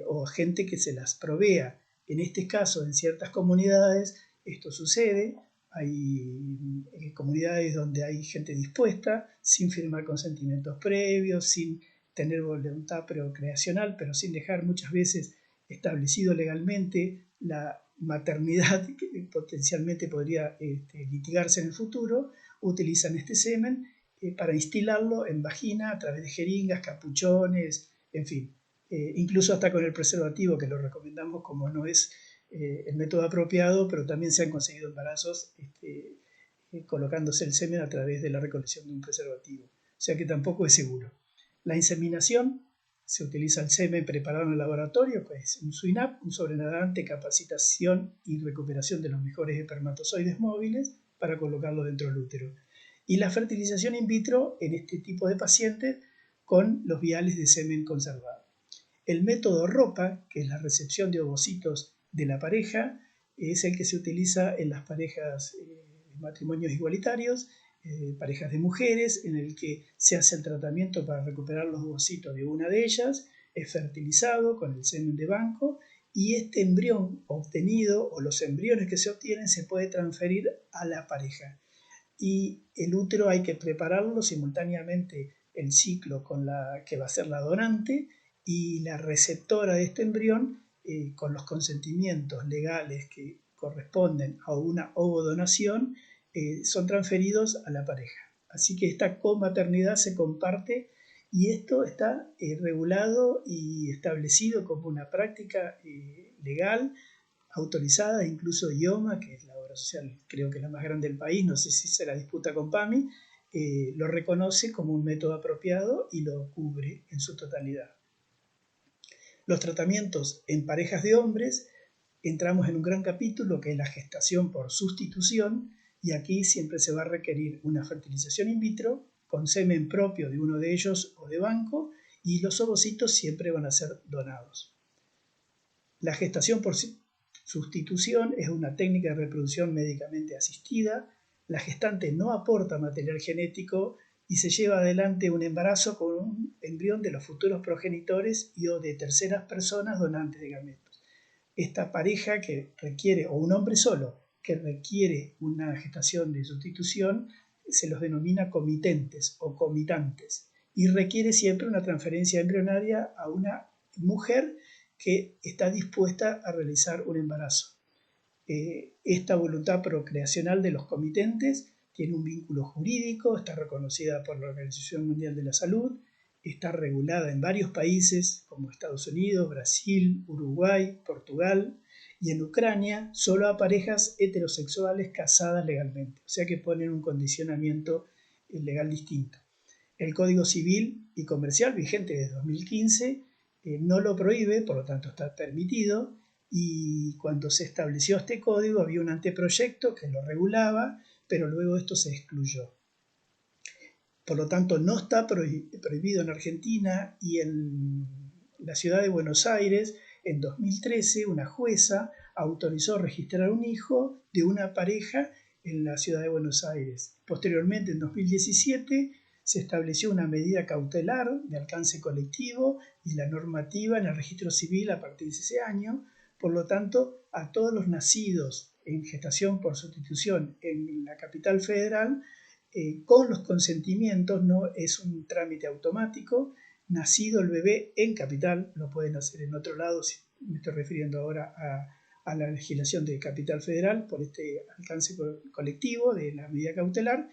o gente que se las provea. En este caso, en ciertas comunidades, esto sucede. Hay comunidades donde hay gente dispuesta, sin firmar consentimientos previos, sin tener voluntad procreacional, pero sin dejar muchas veces establecido legalmente la maternidad que potencialmente podría litigarse en el futuro, utilizan este semen para instilarlo en vagina a través de jeringas, capuchones, en fin, incluso hasta con el preservativo, que lo recomendamos como no es el método apropiado, pero también se han conseguido embarazos colocándose el semen a través de la recolección de un preservativo, o sea que tampoco es seguro. La inseminación, se utiliza el semen preparado en el laboratorio, que es un SWINAP, un sobrenadante, capacitación y recuperación de los mejores espermatozoides móviles para colocarlo dentro del útero. Y la fertilización in vitro en este tipo de pacientes con los viales de semen conservado. El método ROPA, que es la recepción de ovocitos de la pareja, es el que se utiliza en las parejas de matrimonios igualitarios, parejas de mujeres, en el que se hace el tratamiento para recuperar los ovocitos de una de ellas, es fertilizado con el semen de banco y este embrión obtenido o los embriones que se obtienen se puede transferir a la pareja. Y el útero hay que prepararlo simultáneamente el ciclo con la que va a ser la donante y la receptora de este embrión con los consentimientos legales que corresponden a una ovodonación son transferidos a la pareja. Así que esta comaternidad se comparte y esto está regulado y establecido como una práctica legal, autorizada, incluso IOMA, que es la obra social, creo que es la más grande del país, no sé si se la disputa con PAMI, lo reconoce como un método apropiado y lo cubre en su totalidad. Los tratamientos en parejas de hombres, entramos en un gran capítulo que es la gestación por sustitución, y aquí siempre se va a requerir una fertilización in vitro con semen propio de uno de ellos o de banco, y los ovocitos siempre van a ser donados. La gestación por sustitución es una técnica de reproducción médicamente asistida. La gestante no aporta material genético y se lleva adelante un embarazo con un embrión de los futuros progenitores y o de terceras personas donantes de gametos. Esta pareja que requiere, o un hombre solo, que requiere una gestación de sustitución, se los denomina comitentes o comitantes y requiere siempre una transferencia embrionaria a una mujer que está dispuesta a realizar un embarazo. Esta voluntad procreacional de los comitentes tiene un vínculo jurídico, está reconocida por la Organización Mundial de la Salud, está regulada en varios países como Estados Unidos, Brasil, Uruguay, Portugal, y en Ucrania solo a parejas heterosexuales casadas legalmente, o sea que ponen un condicionamiento legal distinto. El Código Civil y Comercial, vigente desde 2015, no lo prohíbe, por lo tanto está permitido, y cuando se estableció este código había un anteproyecto que lo regulaba, pero luego esto se excluyó. Por lo tanto, no está prohibido en Argentina, y en la ciudad de Buenos Aires, en 2013, una jueza autorizó registrar un hijo de una pareja en la ciudad de Buenos Aires. Posteriormente, en 2017, se estableció una medida cautelar de alcance colectivo y la normativa en el registro civil a partir de ese año. Por lo tanto, a todos los nacidos en gestación por sustitución en la capital federal, con los consentimientos, no es un trámite automático. Nacido el bebé en capital, lo pueden hacer en otro lado, si me estoy refiriendo ahora a la legislación de capital federal por este alcance colectivo de la medida cautelar.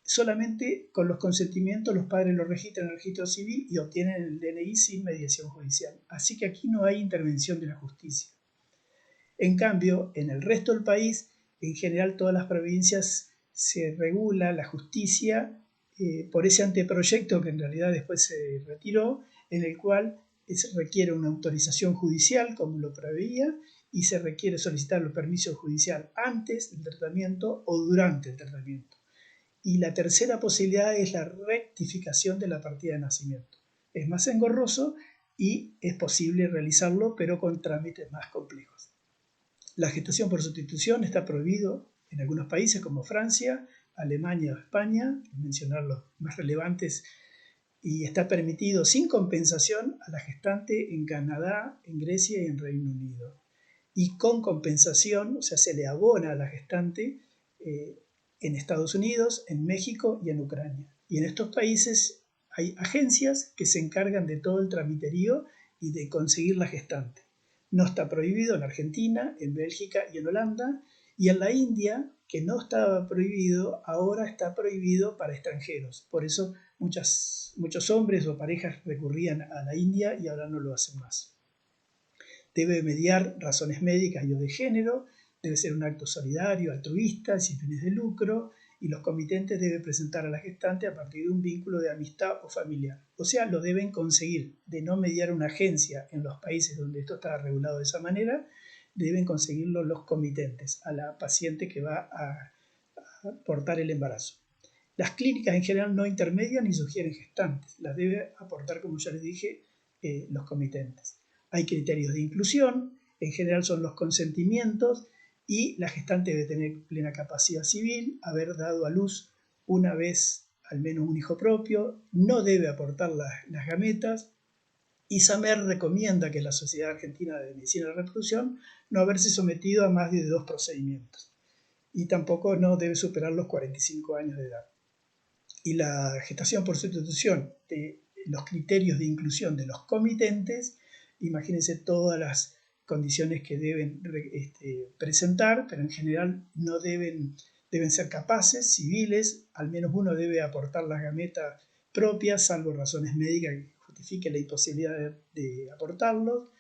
Solamente con los consentimientos los padres lo registran en el registro civil y obtienen el DNI sin mediación judicial. Así que aquí no hay intervención de la justicia. En cambio, en el resto del país, en general todas las provincias se regula la justicia por ese anteproyecto que en realidad después se retiró, en el cual se requiere una autorización judicial, como lo preveía, y se requiere solicitar el permiso judicial antes del tratamiento o durante el tratamiento. Y la tercera posibilidad es la rectificación de la partida de nacimiento. Es más engorroso y es posible realizarlo, pero con trámites más complejos. La gestación por sustitución está prohibido en algunos países como Francia, Alemania o España, mencionar los más relevantes, y está permitido sin compensación a la gestante en Canadá, en Grecia y en Reino Unido. Y con compensación, o sea, se le abona a la gestante en Estados Unidos, en México y en Ucrania. Y en estos países hay agencias que se encargan de todo el tramiterío y de conseguir la gestante. No está prohibido en Argentina, en Bélgica y en Holanda, y en la India, que no estaba prohibido, ahora está prohibido para extranjeros. Por eso muchos hombres o parejas recurrían a la India y ahora no lo hacen más. Debe mediar razones médicas y o de género, debe ser un acto solidario, altruista, sin fines de lucro, y los comitentes deben presentar a la gestante a partir de un vínculo de amistad o familiar. O sea, lo deben conseguir, de no mediar una agencia en los países donde esto está regulado de esa manera, deben conseguirlo los comitentes a la paciente que va a aportar el embarazo. Las clínicas en general no intermedian ni sugieren gestantes, las debe aportar, como ya les dije, los comitentes. Hay criterios de inclusión, en general son los consentimientos, y la gestante debe tener plena capacidad civil, haber dado a luz una vez al menos un hijo propio, no debe aportar las gametas, y SAMER recomienda, que es la Sociedad Argentina de Medicina de la Reproducción, no haberse sometido a más de 2 procedimientos, y tampoco no debe superar los 45 años de edad. Y la gestación por sustitución, de los criterios de inclusión de los comitentes, imagínense todas las condiciones que deben presentar, pero en general no deben ser capaces, civiles, al menos uno debe aportar las gametas propias, salvo razones médicas que justifiquen la imposibilidad de aportarlos.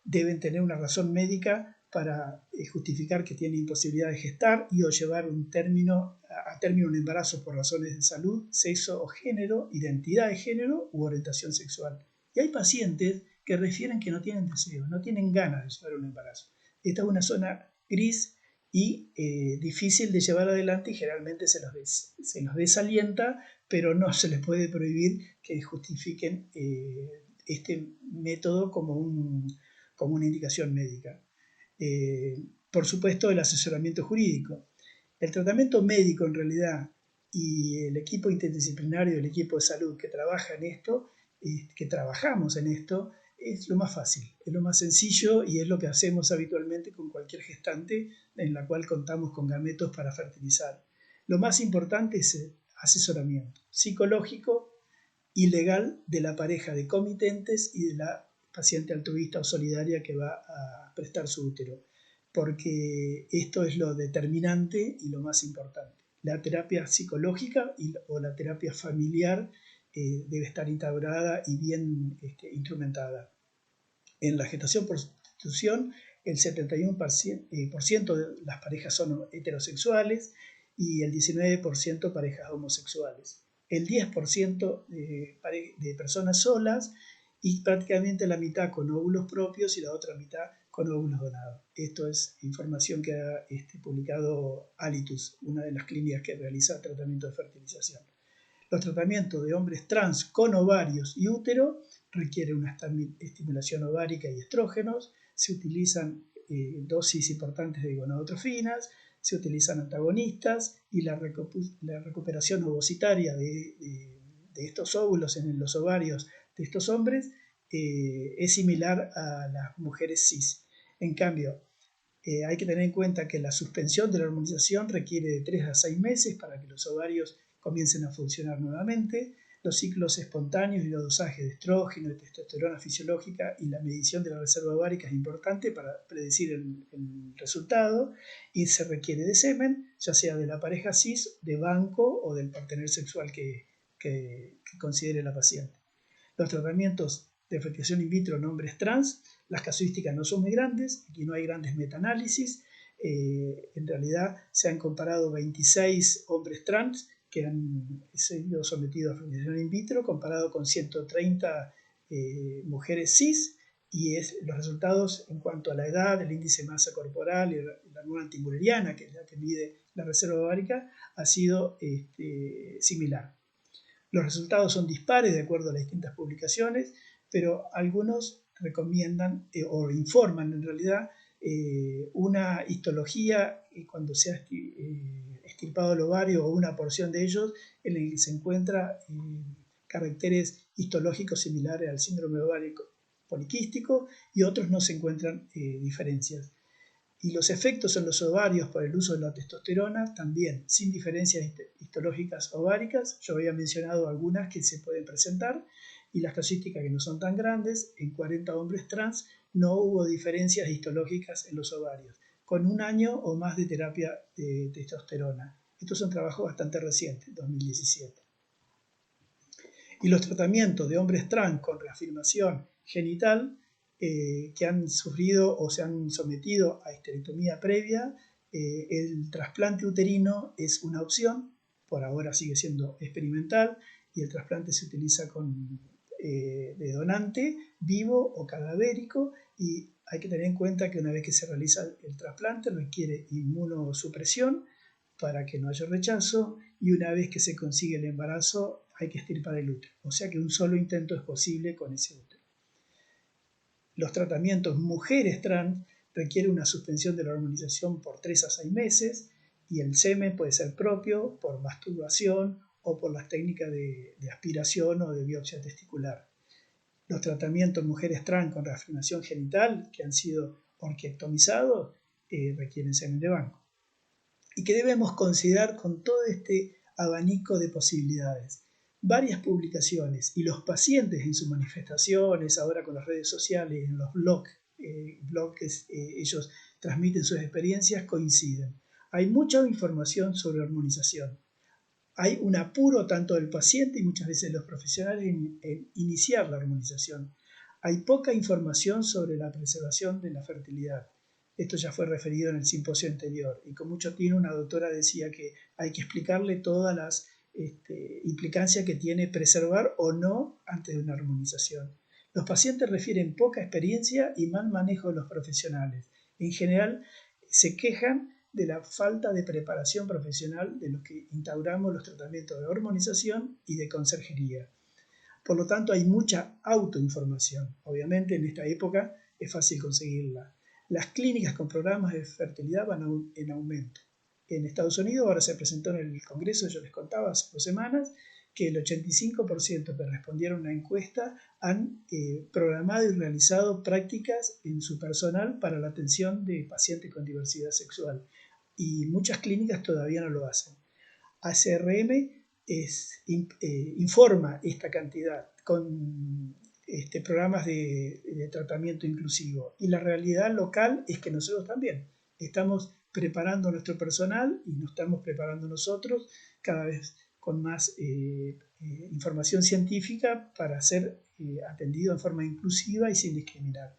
Deben tener una razón médica para justificar que tiene imposibilidad de gestar y o llevar a término un embarazo por razones de salud, sexo o género, identidad de género u orientación sexual. Y hay pacientes que refieren que no tienen deseo, no tienen ganas de llevar un embarazo. Esta es una zona gris y difícil de llevar adelante, y generalmente se los desalienta, pero no se les puede prohibir que justifiquen este método como una indicación médica. Por supuesto, el asesoramiento jurídico. El tratamiento médico, en realidad, y el equipo interdisciplinario, el equipo de salud que trabaja en esto, que trabajamos en esto, es lo más fácil, es lo más sencillo, y es lo que hacemos habitualmente con cualquier gestante en la cual contamos con gametos para fertilizar. Lo más importante es el asesoramiento psicológico y legal de la pareja de comitentes y de la paciente altruista o solidaria que va a prestar su útero, porque esto es lo determinante y lo más importante. La terapia psicológica o la terapia familiar debe estar integrada y bien instrumentada. En la gestación por sustitución, el 71% de las parejas son heterosexuales y el 19% parejas homosexuales. El 10% de personas solas y prácticamente la mitad con óvulos propios y la otra mitad con óvulos donados. Esto es información que ha publicado Alitus, una de las clínicas que realiza tratamiento de fertilización. Los tratamientos de hombres trans con ovarios y útero requieren una estimulación ovárica y estrógenos, se utilizan dosis importantes de gonadotrofinas, se utilizan antagonistas y la recuperación ovocitaria de estos óvulos en los ovarios de estos hombres es similar a las mujeres cis. En cambio, hay que tener en cuenta que la suspensión de la hormonización requiere de 3 a 6 meses para que los ovarios comiencen a funcionar nuevamente. Los ciclos espontáneos y los dosajes de estrógeno, de testosterona fisiológica y la medición de la reserva ovárica es importante para predecir el resultado, y se requiere de semen, ya sea de la pareja cis, de banco o del partener sexual que considere la paciente. Los tratamientos de fertilización in vitro en hombres trans, las casuísticas no son muy grandes, aquí no hay grandes metaanálisis, en realidad se han comparado 26 hombres trans que han sido sometidos a fertilización in vitro comparado con 130 mujeres cis, y los resultados en cuanto a la edad, el índice de masa corporal y la hormona antimureriana, que es la que mide la reserva ovárica, ha sido similar. Los resultados son dispares de acuerdo a las distintas publicaciones, pero algunos recomiendan o informan en realidad una histología cuando se ha extirpado el ovario o una porción de ellos en el que se encuentra caracteres histológicos similares al síndrome ovárico poliquístico, y otros no se encuentran diferencias. Y los efectos en los ovarios por el uso de la testosterona también, sin diferencias histológicas ováricas. Yo había mencionado algunas que se pueden presentar, y las casuísticas que no son tan grandes. En 40 hombres trans no hubo diferencias histológicas en los ovarios, con 1 año o más de terapia de testosterona. Estos son trabajos bastante recientes, 2017. Y los tratamientos de hombres trans con reafirmación genital que han sufrido o se han sometido a histerectomía previa, el trasplante uterino es una opción, por ahora sigue siendo experimental, y el trasplante se utiliza de donante vivo o cadavérico, y hay que tener en cuenta que una vez que se realiza el trasplante requiere inmunosupresión para que no haya rechazo, y una vez que se consigue el embarazo hay que extirpar el útero, o sea que un solo intento es posible con ese útero. Los tratamientos mujeres trans requieren una suspensión de la hormonización por 3 a 6 meses, y el semen puede ser propio, por masturbación o por las técnicas de aspiración o de biopsia testicular. Los tratamientos mujeres trans con reafirmación genital que han sido orquiectomizados requieren semen de banco. Y que debemos considerar con todo este abanico de posibilidades. Varias publicaciones y los pacientes en sus manifestaciones, ahora con las redes sociales, en los blogs que ellos transmiten sus experiencias, coinciden. Hay mucha información sobre hormonización. Hay un apuro tanto del paciente y muchas veces de los profesionales en iniciar la hormonización. Hay poca información sobre la preservación de la fertilidad. Esto ya fue referido en el simposio anterior, y con mucho tino una doctora decía que hay que explicarle todas las implicancias que tiene preservar o no antes de una hormonización. Los pacientes refieren poca experiencia y mal manejo de los profesionales. En general se quejan de la falta de preparación profesional de los que instauramos los tratamientos de hormonización y de conserjería. Por lo tanto, hay mucha autoinformación. Obviamente en esta época es fácil conseguirla. Las clínicas con programas de fertilidad van en aumento. En Estados Unidos ahora se presentó en el Congreso, yo les contaba hace 2 semanas, que el 85% que respondieron a una encuesta han programado y realizado prácticas en su personal para la atención de pacientes con diversidad sexual, y muchas clínicas todavía no lo hacen. ACRM informa esta cantidad con programas de tratamiento inclusivo, y la realidad local es que nosotros también estamos preparando a nuestro personal y nos estamos preparando nosotros cada vez con más información científica para ser atendido en forma inclusiva y sin discriminar.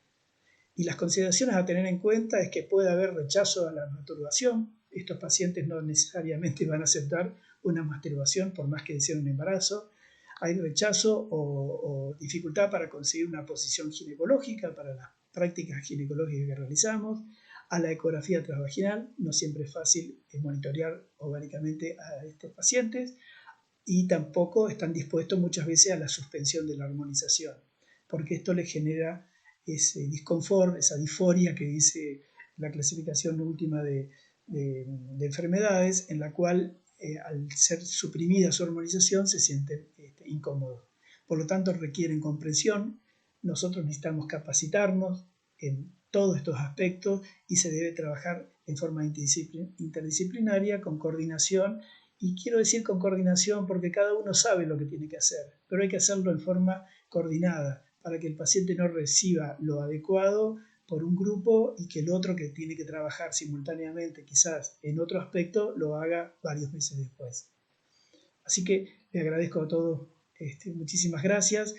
Y las consideraciones a tener en cuenta es que puede haber rechazo a la masturbación. Estos pacientes no necesariamente van a aceptar una masturbación por más que deseen un embarazo. Hay rechazo o dificultad para conseguir una posición ginecológica para las prácticas ginecológicas que realizamos, a la ecografía transvaginal, no siempre es fácil monitorear ováricamente a estos pacientes, y tampoco están dispuestos muchas veces a la suspensión de la hormonización, porque esto les genera ese disconfort, esa disforia que dice la clasificación última de enfermedades, en la cual al ser suprimida su hormonización se sienten incómodos. Por lo tanto, requieren comprensión. Nosotros necesitamos capacitarnos en todos estos aspectos y se debe trabajar en forma interdisciplinaria, con coordinación. Y quiero decir con coordinación porque cada uno sabe lo que tiene que hacer, pero hay que hacerlo en forma coordinada para que el paciente no reciba lo adecuado por un grupo y que el otro que tiene que trabajar simultáneamente quizás en otro aspecto lo haga varios meses después. Así que le agradezco a todos, muchísimas gracias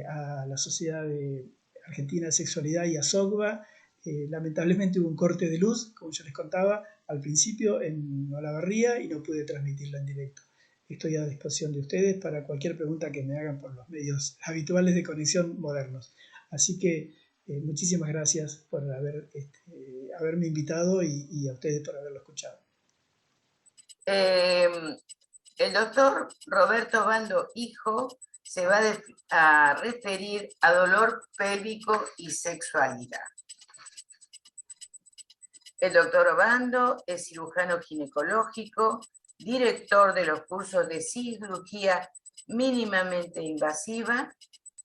a la Sociedad Argentina de Sexualidad y a SOCBA. Lamentablemente hubo un corte de luz, como yo les contaba al principio, en Olavarría, y no pude transmitirla en directo. Estoy a disposición de ustedes para cualquier pregunta que me hagan por los medios habituales de conexión modernos. Así que muchísimas gracias por haberme invitado y a ustedes por haberlo escuchado. El doctor Roberto Obando, hijo, se va a referir a dolor pélvico y sexualidad. El doctor Obando es cirujano ginecológico, director de los cursos de cirugía mínimamente invasiva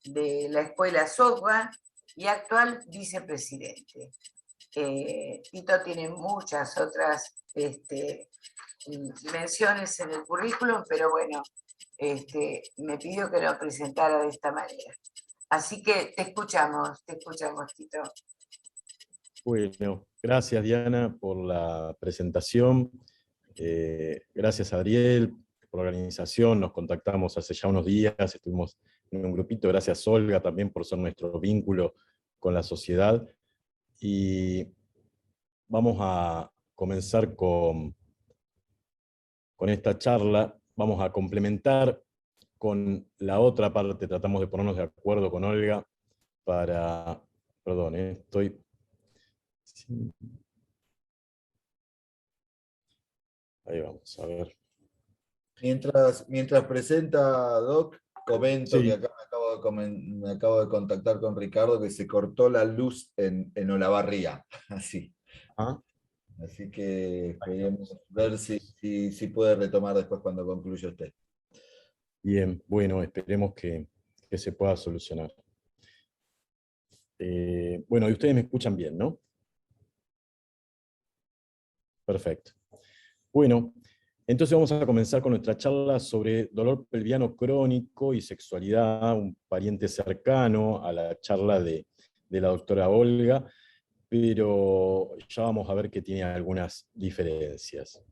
de la escuela SOCBA y actual vicepresidente. Tito tiene muchas otras menciones en el currículum, pero bueno, me pidió que lo presentara de esta manera. Así que te escuchamos, Tito. Bueno, gracias Diana por la presentación. Gracias Adriel por la organización. Nos contactamos hace ya unos días, estuvimos en un grupito. Gracias Olga también por ser nuestro vínculo con la sociedad. Y vamos a comenzar con esta charla. Vamos a complementar con la otra parte. Tratamos de ponernos de acuerdo con Olga para... Perdón, estoy... Ahí vamos, a ver. Mientras presenta Doc, comento Sí. que acá me acabo de contactar con Ricardo que se cortó la luz en Olavarría. Así. Así que esperemos ver si puede retomar después cuando concluya usted. Bien, bueno, esperemos que se pueda solucionar. Bueno, y ustedes me escuchan bien, ¿no? Perfecto. Bueno, entonces vamos a comenzar con nuestra charla sobre dolor pelviano crónico y sexualidad, un pariente cercano a la charla de la doctora Olga, pero ya vamos a ver que tiene algunas diferencias.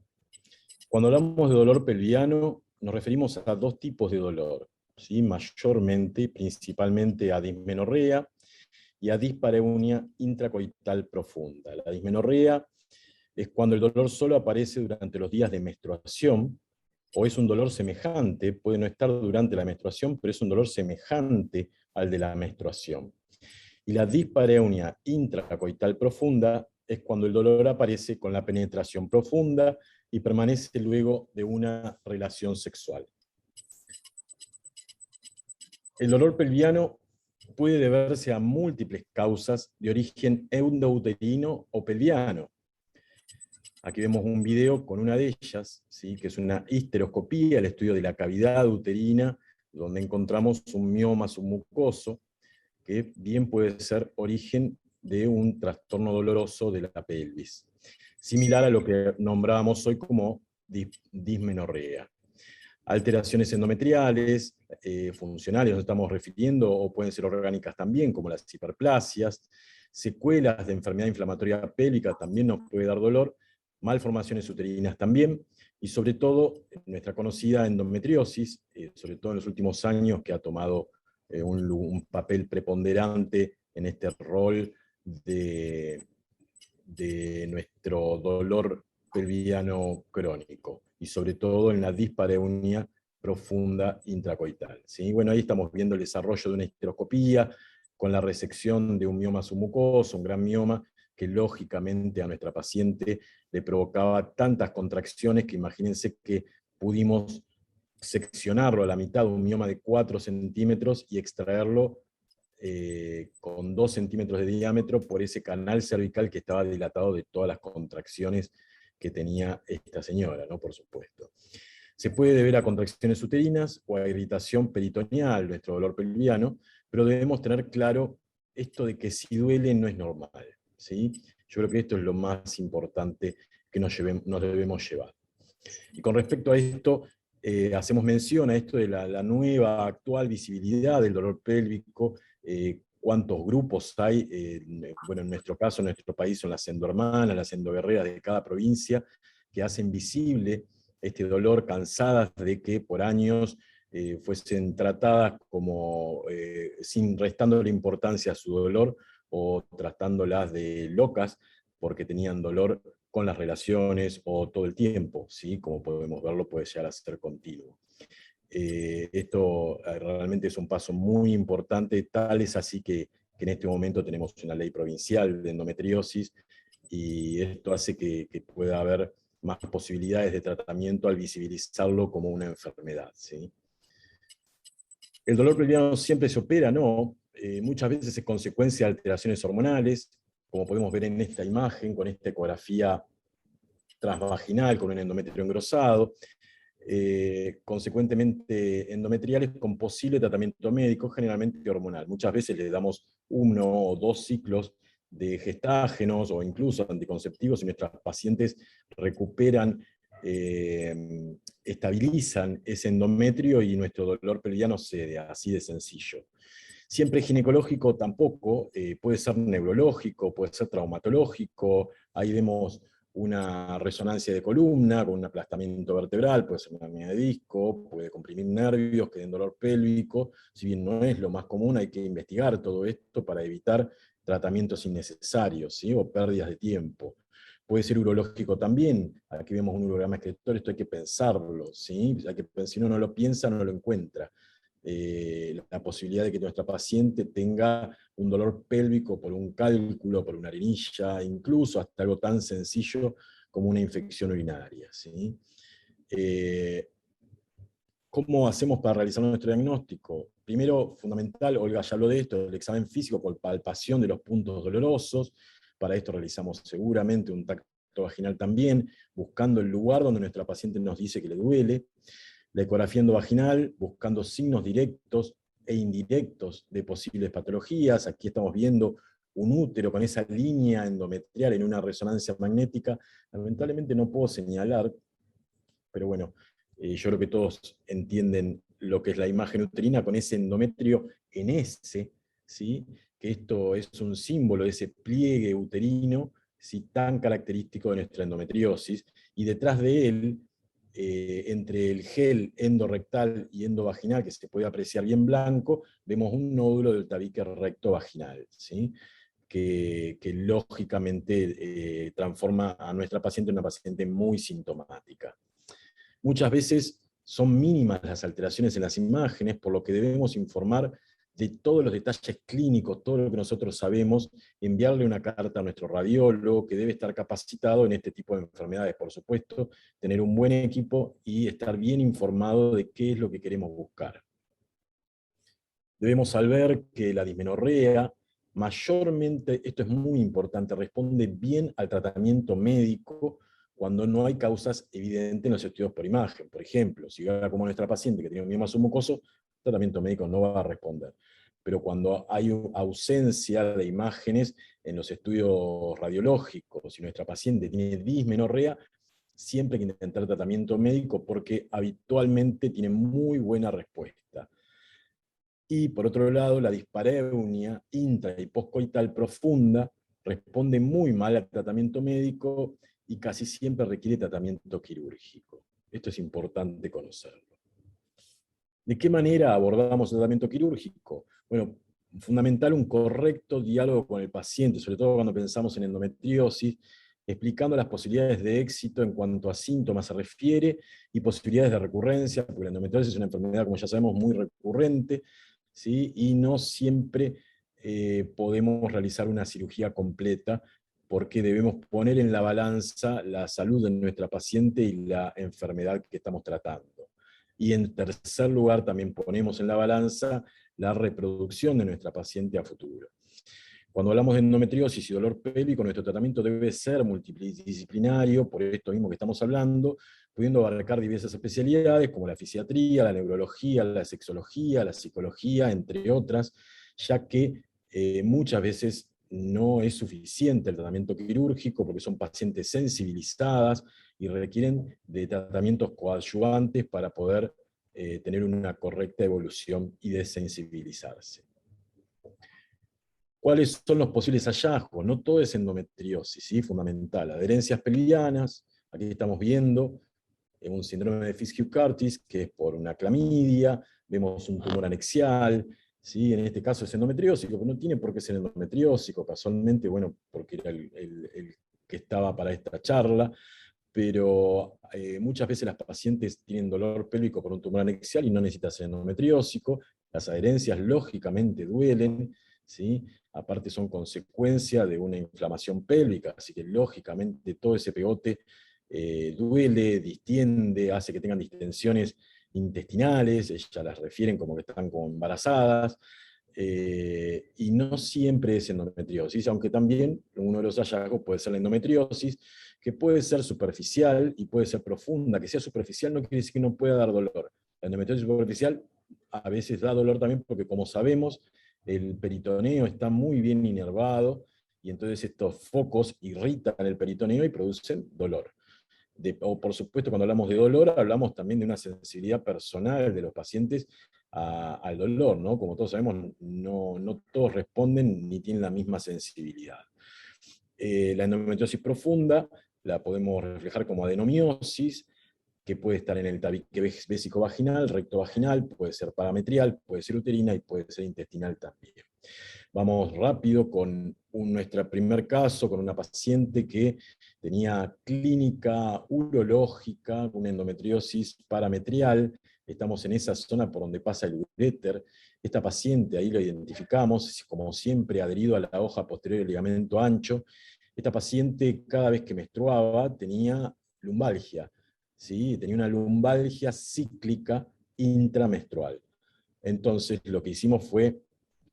Cuando hablamos de dolor pelviano, nos referimos a dos tipos de dolor, ¿sí? Mayormente, principalmente a dismenorrea y a dispareunia intracoital profunda. La dismenorrea es cuando el dolor solo aparece durante los días de menstruación, o es un dolor semejante, puede no estar durante la menstruación, pero es un dolor semejante al de la menstruación. Y la dispareunia intracoital profunda es cuando el dolor aparece con la penetración profunda y permanece luego de una relación sexual. El dolor pelviano puede deberse a múltiples causas de origen endouterino o pelviano. Aquí vemos un video con una de ellas, ¿sí? Que es una histeroscopía, el estudio de la cavidad uterina, donde encontramos un mioma submucoso, que bien puede ser origen de un trastorno doloroso de la pelvis, similar a lo que nombrábamos hoy como dismenorrea. Alteraciones endometriales, funcionales, nos estamos refiriendo, o pueden ser orgánicas también, como las hiperplasias, secuelas de enfermedad inflamatoria pélvica también nos puede dar dolor, malformaciones uterinas también, y sobre todo nuestra conocida endometriosis, sobre todo en los últimos años, que ha tomado un papel preponderante en este rol de nuestro dolor pelviano crónico, y sobre todo en la dispareunia profunda intracoital, ¿sí? Bueno, ahí estamos viendo el desarrollo de una histeroscopía con la resección de un mioma submucoso, un gran mioma, que lógicamente a nuestra paciente le provocaba tantas contracciones que imagínense que pudimos seccionarlo a la mitad, un mioma de 4 centímetros, y extraerlo con 2 centímetros de diámetro por ese canal cervical que estaba dilatado de todas las contracciones que tenía esta señora, ¿no? Por supuesto. Se puede deber a contracciones uterinas o a irritación peritoneal, nuestro dolor pelviano, pero debemos tener claro esto de que si duele no es normal, ¿sí? Yo creo que esto es lo más importante que nos debemos llevar. Y con respecto a esto, hacemos mención a esto de la nueva actual visibilidad del dolor pélvico, cuántos grupos hay, bueno, en nuestro caso, en nuestro país son las endohermanas, las endoguerreras de cada provincia, que hacen visible este dolor, cansadas de que por años fuesen tratadas como sin restándole importancia a su dolor, o tratándolas de locas porque tenían dolor con las relaciones o todo el tiempo, ¿sí? Como podemos verlo, puede llegar a ser continuo. Esto realmente es un paso muy importante, tal es así que en este momento tenemos una ley provincial de endometriosis, y esto hace que pueda haber más posibilidades de tratamiento al visibilizarlo como una enfermedad, ¿sí? El dolor pelviano siempre se opera, ¿no? Muchas veces es consecuencia de alteraciones hormonales, como podemos ver en esta imagen, con esta ecografía transvaginal, con un endometrio engrosado, consecuentemente endometriales con posible tratamiento médico, generalmente hormonal. Muchas veces le damos 1 o 2 ciclos de gestágenos o incluso anticonceptivos, y nuestras pacientes recuperan, estabilizan ese endometrio y nuestro dolor pelviano cede, así de sencillo. Siempre ginecológico tampoco, puede ser neurológico, puede ser traumatológico. Ahí vemos una resonancia de columna con un aplastamiento vertebral, puede ser una hernia de disco, puede comprimir nervios, que den dolor pélvico. Si bien no es lo más común, hay que investigar todo esto para evitar tratamientos innecesarios, ¿sí? O pérdidas de tiempo. Puede ser urológico también. Aquí vemos un urograma excretor, esto hay que pensarlo, ¿sí? Si uno no lo piensa, no lo encuentra. La posibilidad de que nuestra paciente tenga un dolor pélvico por un cálculo, por una arenilla, incluso hasta algo tan sencillo como una infección urinaria, ¿sí? ¿Cómo hacemos para realizar nuestro diagnóstico? Primero, fundamental, Olga ya habló de esto, el examen físico por palpación de los puntos dolorosos. Para esto realizamos seguramente un tacto vaginal también, buscando el lugar donde nuestra paciente nos dice que le duele. La ecografía endovaginal, buscando signos directos e indirectos de posibles patologías. Aquí estamos viendo un útero con esa línea endometrial en una resonancia magnética. Lamentablemente no puedo señalar, pero bueno, yo creo que todos entienden lo que es la imagen uterina con ese endometrio en S, ¿sí? Que esto es un símbolo de ese pliegue uterino, ¿sí? Tan característico de nuestra endometriosis, y detrás de él, entre el gel endorrectal y endovaginal, que se puede apreciar bien blanco, vemos un nódulo del tabique recto vaginal, ¿sí? Que lógicamente transforma a nuestra paciente en una paciente muy sintomática. Muchas veces son mínimas las alteraciones en las imágenes, por lo que debemos informar de todos los detalles clínicos, todo lo que nosotros sabemos, enviarle una carta a nuestro radiólogo, que debe estar capacitado en este tipo de enfermedades, por supuesto, tener un buen equipo y estar bien informado de qué es lo que queremos buscar. Debemos saber que la dismenorrea, mayormente, esto es muy importante, responde bien al tratamiento médico cuando no hay causas evidentes en los estudios por imagen. Por ejemplo, si va como nuestra paciente que tiene un mioma submucoso, el tratamiento médico no va a responder. Pero cuando hay ausencia de imágenes en los estudios radiológicos, si nuestra paciente tiene dismenorrea, siempre hay que intentar tratamiento médico porque habitualmente tiene muy buena respuesta. Y por otro lado, la dispareunia intra y poscoital profunda responde muy mal al tratamiento médico y casi siempre requiere tratamiento quirúrgico. Esto es importante conocerlo. ¿De qué manera abordamos el tratamiento quirúrgico? Bueno, fundamental un correcto diálogo con el paciente, sobre todo cuando pensamos en endometriosis, explicando las posibilidades de éxito en cuanto a síntomas se refiere y posibilidades de recurrencia, porque la endometriosis es una enfermedad, como ya sabemos, muy recurrente, ¿sí? Y no siempre podemos realizar una cirugía completa, porque debemos poner en la balanza la salud de nuestra paciente y la enfermedad que estamos tratando. Y en tercer lugar, también ponemos en la balanza la reproducción de nuestra paciente a futuro. Cuando hablamos de endometriosis y dolor pélvico, nuestro tratamiento debe ser multidisciplinario, por esto mismo que estamos hablando, pudiendo abarcar diversas especialidades como la fisiatría, la neurología, la sexología, la psicología, entre otras, ya que muchas veces no es suficiente el tratamiento quirúrgico porque son pacientes sensibilizadas y requieren de tratamientos coadyuvantes para poder tener una correcta evolución y desensibilizarse. ¿Cuáles son los posibles hallazgos? No todo es endometriosis, ¿sí? Fundamental. Adherencias pelvianas, aquí estamos viendo un síndrome de Fitzhugh-Curtis, que es por una clamidia, vemos un tumor anexial, ¿sí? En este caso es endometriósico, pero no tiene por qué ser endometriósico, casualmente, bueno, porque era el que estaba para esta charla, pero muchas veces las pacientes tienen dolor pélvico por un tumor anexial y no necesita ser endometriósico, las adherencias lógicamente duelen, ¿sí? Aparte son consecuencia de una inflamación pélvica, así que lógicamente todo ese pegote duele, distiende, hace que tengan distensiones intestinales, ellas las refieren como que están como embarazadas, y no siempre es endometriosis, aunque también uno de los hallazgos puede ser la endometriosis, que puede ser superficial y puede ser profunda. Que sea superficial no quiere decir que no pueda dar dolor. La endometriosis superficial a veces da dolor también porque, como sabemos, el peritoneo está muy bien inervado y entonces estos focos irritan el peritoneo y producen dolor. O por supuesto, cuando hablamos de dolor, hablamos también de una sensibilidad personal de los pacientes al dolor, ¿no? Como todos sabemos, no todos responden ni tienen la misma sensibilidad. La endometriosis profunda la podemos reflejar como adenomiosis, que puede estar en el tabique vésico-vaginal, recto-vaginal, puede ser parametrial, puede ser uterina y puede ser intestinal también. Vamos rápido con nuestro primer caso, con una paciente que tenía clínica urológica, una endometriosis parametrial. Estamos en esa zona por donde pasa el uréter. Esta paciente, ahí lo identificamos, como siempre adherido a la hoja posterior del ligamento ancho. Esta paciente, cada vez que menstruaba, tenía lumbalgia, ¿sí? Tenía una lumbalgia cíclica intramenstrual. Entonces, lo que hicimos fue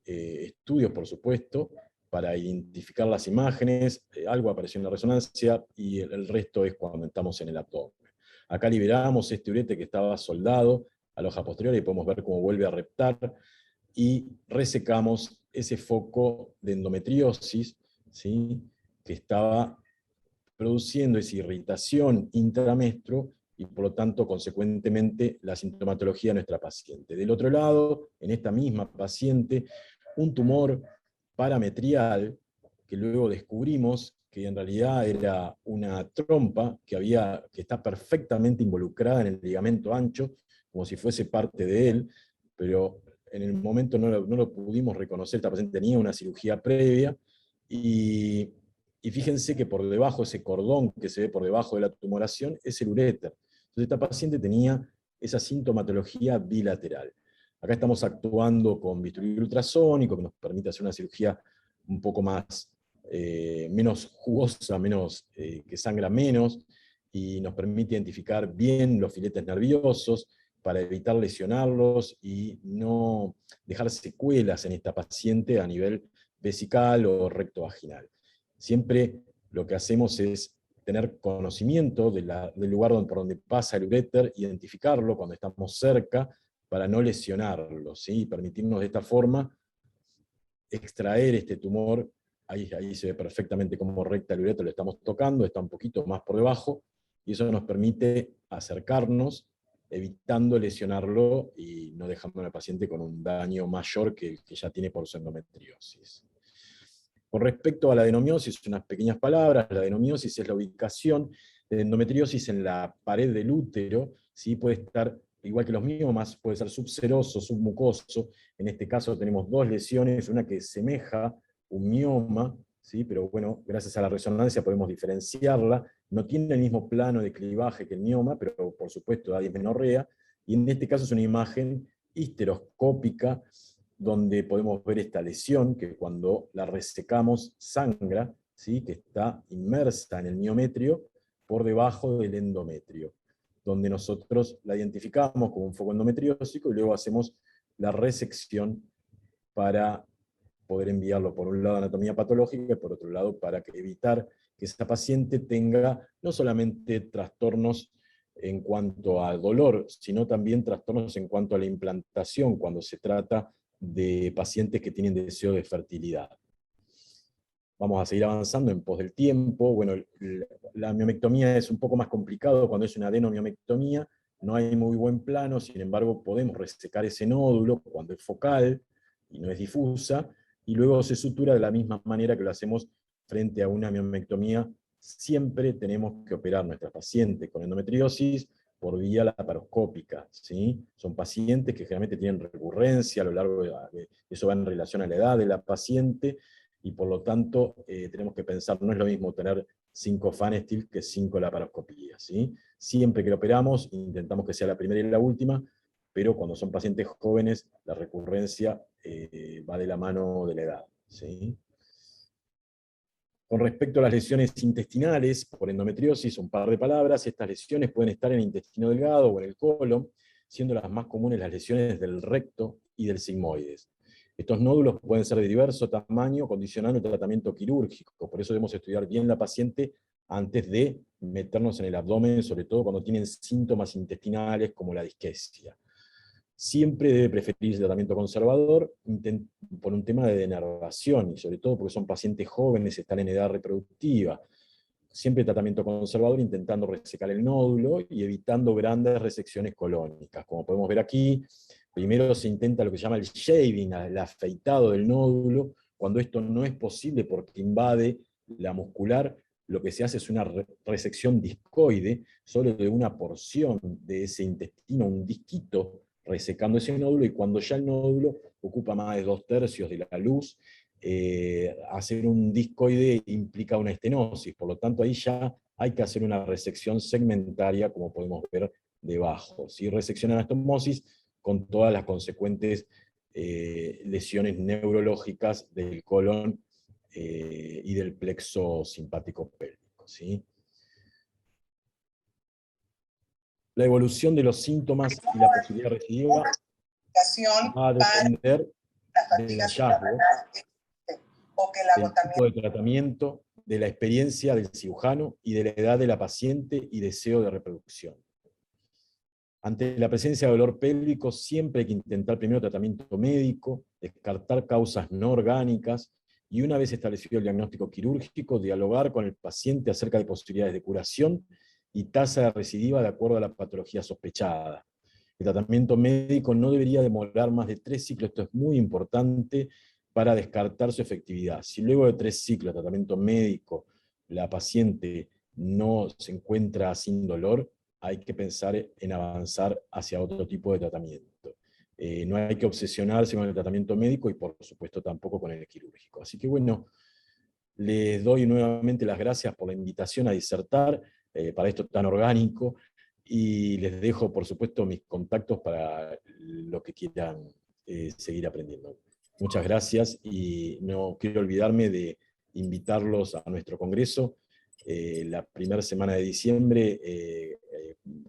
estudios, por supuesto, para identificar las imágenes, algo apareció en la resonancia, y el resto es cuando estamos en el abdomen. Acá liberamos este ureter que estaba soldado a la hoja posterior y podemos ver cómo vuelve a reptar, y resecamos ese foco de endometriosis, ¿sí? Que estaba produciendo esa irritación intramestro y por lo tanto, consecuentemente, la sintomatología de nuestra paciente. Del otro lado, en esta misma paciente, un tumor parametrial, que luego descubrimos que en realidad era una trompa que está perfectamente involucrada en el ligamento ancho, como si fuese parte de él, pero en el momento no lo pudimos reconocer. Esta paciente tenía una cirugía previa, y fíjense que por debajo, ese cordón que se ve por debajo de la tumoración, es el uréter. Entonces esta paciente tenía esa sintomatología bilateral. Acá estamos actuando con bisturí ultrasónico, que nos permite hacer una cirugía un poco más, menos jugosa, que sangra menos, y nos permite identificar bien los filetes nerviosos para evitar lesionarlos y no dejar secuelas en esta paciente a nivel vesical o rectovaginal. Siempre lo que hacemos es tener conocimiento del lugar por donde pasa el uréter, identificarlo cuando estamos cerca para no lesionarlo, ¿sí? Y permitirnos de esta forma extraer este tumor. Ahí se ve perfectamente cómo recta el uréter, lo estamos tocando, está un poquito más por debajo, y eso nos permite acercarnos, evitando lesionarlo y no dejando al paciente con un daño mayor que el que ya tiene por su endometriosis. Con respecto a la adenomiosis, unas pequeñas palabras. La adenomiosis es la ubicación de endometriosis en la pared del útero, ¿sí? Puede estar igual que los miomas, puede ser subseroso, submucoso. En este caso tenemos dos lesiones, una que semeja un mioma, ¿sí? Pero bueno, gracias a la resonancia podemos diferenciarla. No tiene el mismo plano de clivaje que el mioma, pero por supuesto da dismenorrea, y en este caso es una imagen histeroscópica, donde podemos ver esta lesión, que cuando la resecamos sangra, ¿sí? Que está inmersa en el miometrio por debajo del endometrio, donde nosotros la identificamos como un foco endometriósico y luego hacemos la resección para poder enviarlo por un lado a anatomía patológica y por otro lado para evitar que esa paciente tenga no solamente trastornos en cuanto al dolor, sino también trastornos en cuanto a la implantación cuando se trata de pacientes que tienen deseo de fertilidad. Vamos a seguir avanzando en pos del tiempo. Bueno, la miomectomía es un poco más complicado cuando es una adenomiomectomía, no hay muy buen plano, sin embargo podemos resecar ese nódulo cuando es focal y no es difusa, y luego se sutura de la misma manera que lo hacemos frente a una miomectomía. Siempre tenemos que operar a nuestras pacientes con endometriosis por vía laparoscópica, ¿sí? Son pacientes que generalmente tienen recurrencia a lo largo de eso va en relación a la edad de la paciente, y por lo tanto tenemos que pensar, no es lo mismo tener 5 Phanestil que 5 laparoscopías, ¿sí? Siempre que lo operamos, intentamos que sea la primera y la última, pero cuando son pacientes jóvenes, la recurrencia va de la mano de la edad, ¿sí? Con respecto a las lesiones intestinales por endometriosis, un par de palabras. Estas lesiones pueden estar en el intestino delgado o en el colon, siendo las más comunes las lesiones del recto y del sigmoides. Estos nódulos pueden ser de diverso tamaño, condicionando el tratamiento quirúrgico. Por eso debemos estudiar bien la paciente antes de meternos en el abdomen, sobre todo cuando tienen síntomas intestinales como la disquesia. Siempre debe preferirse el tratamiento conservador por un tema de denervación, y sobre todo porque son pacientes jóvenes, están en edad reproductiva. Siempre tratamiento conservador, intentando resecar el nódulo y evitando grandes resecciones colónicas. Como podemos ver aquí, primero se intenta lo que se llama el shaving, el afeitado del nódulo. Cuando esto no es posible porque invade la muscular, lo que se hace es una resección discoide, solo de una porción de ese intestino, un disquito, resecando ese nódulo, y cuando ya el nódulo ocupa más de 2/3 de la luz, hacer un discoide implica una estenosis, por lo tanto ahí ya hay que hacer una resección segmentaria, como podemos ver debajo, ¿sí? Resección anastomosis con todas las consecuentes lesiones neurológicas del colon y del plexo simpático pélvico, ¿sí? La evolución de los síntomas y la posibilidad recidiva va a depender del hallazgo, del tipo de tratamiento, de la experiencia del cirujano y de la edad de la paciente y deseo de reproducción. Ante la presencia de dolor pélvico, siempre hay que intentar primero tratamiento médico, descartar causas no orgánicas, y una vez establecido el diagnóstico quirúrgico, dialogar con el paciente acerca de posibilidades de curación y tasa de recidiva de acuerdo a la patología sospechada. El tratamiento médico no debería demorar más de 3 ciclos, esto es muy importante para descartar su efectividad. Si luego de 3 ciclos de tratamiento médico la paciente no se encuentra sin dolor, hay que pensar en avanzar hacia otro tipo de tratamiento. No hay que obsesionarse con el tratamiento médico y por supuesto tampoco con el quirúrgico. Así que bueno, les doy nuevamente las gracias por la invitación a disertar para esto tan orgánico, y les dejo por supuesto mis contactos para los que quieran seguir aprendiendo. Muchas gracias, y no quiero olvidarme de invitarlos a nuestro congreso la primera semana de diciembre,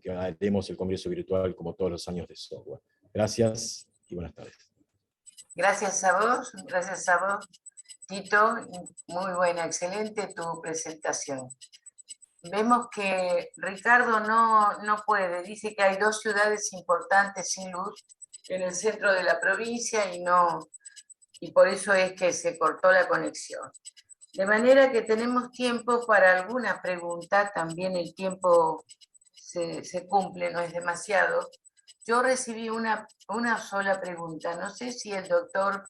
que haremos el congreso virtual como todos los años de software. Gracias y buenas tardes. Gracias a vos, Tito. Muy buena, excelente tu presentación. Vemos que Ricardo no puede, dice que hay 2 ciudades importantes sin luz en el centro de la provincia y por eso es que se cortó la conexión. De manera que tenemos tiempo para alguna pregunta, también el tiempo se cumple, no es demasiado. Yo recibí una sola pregunta, no sé si el doctor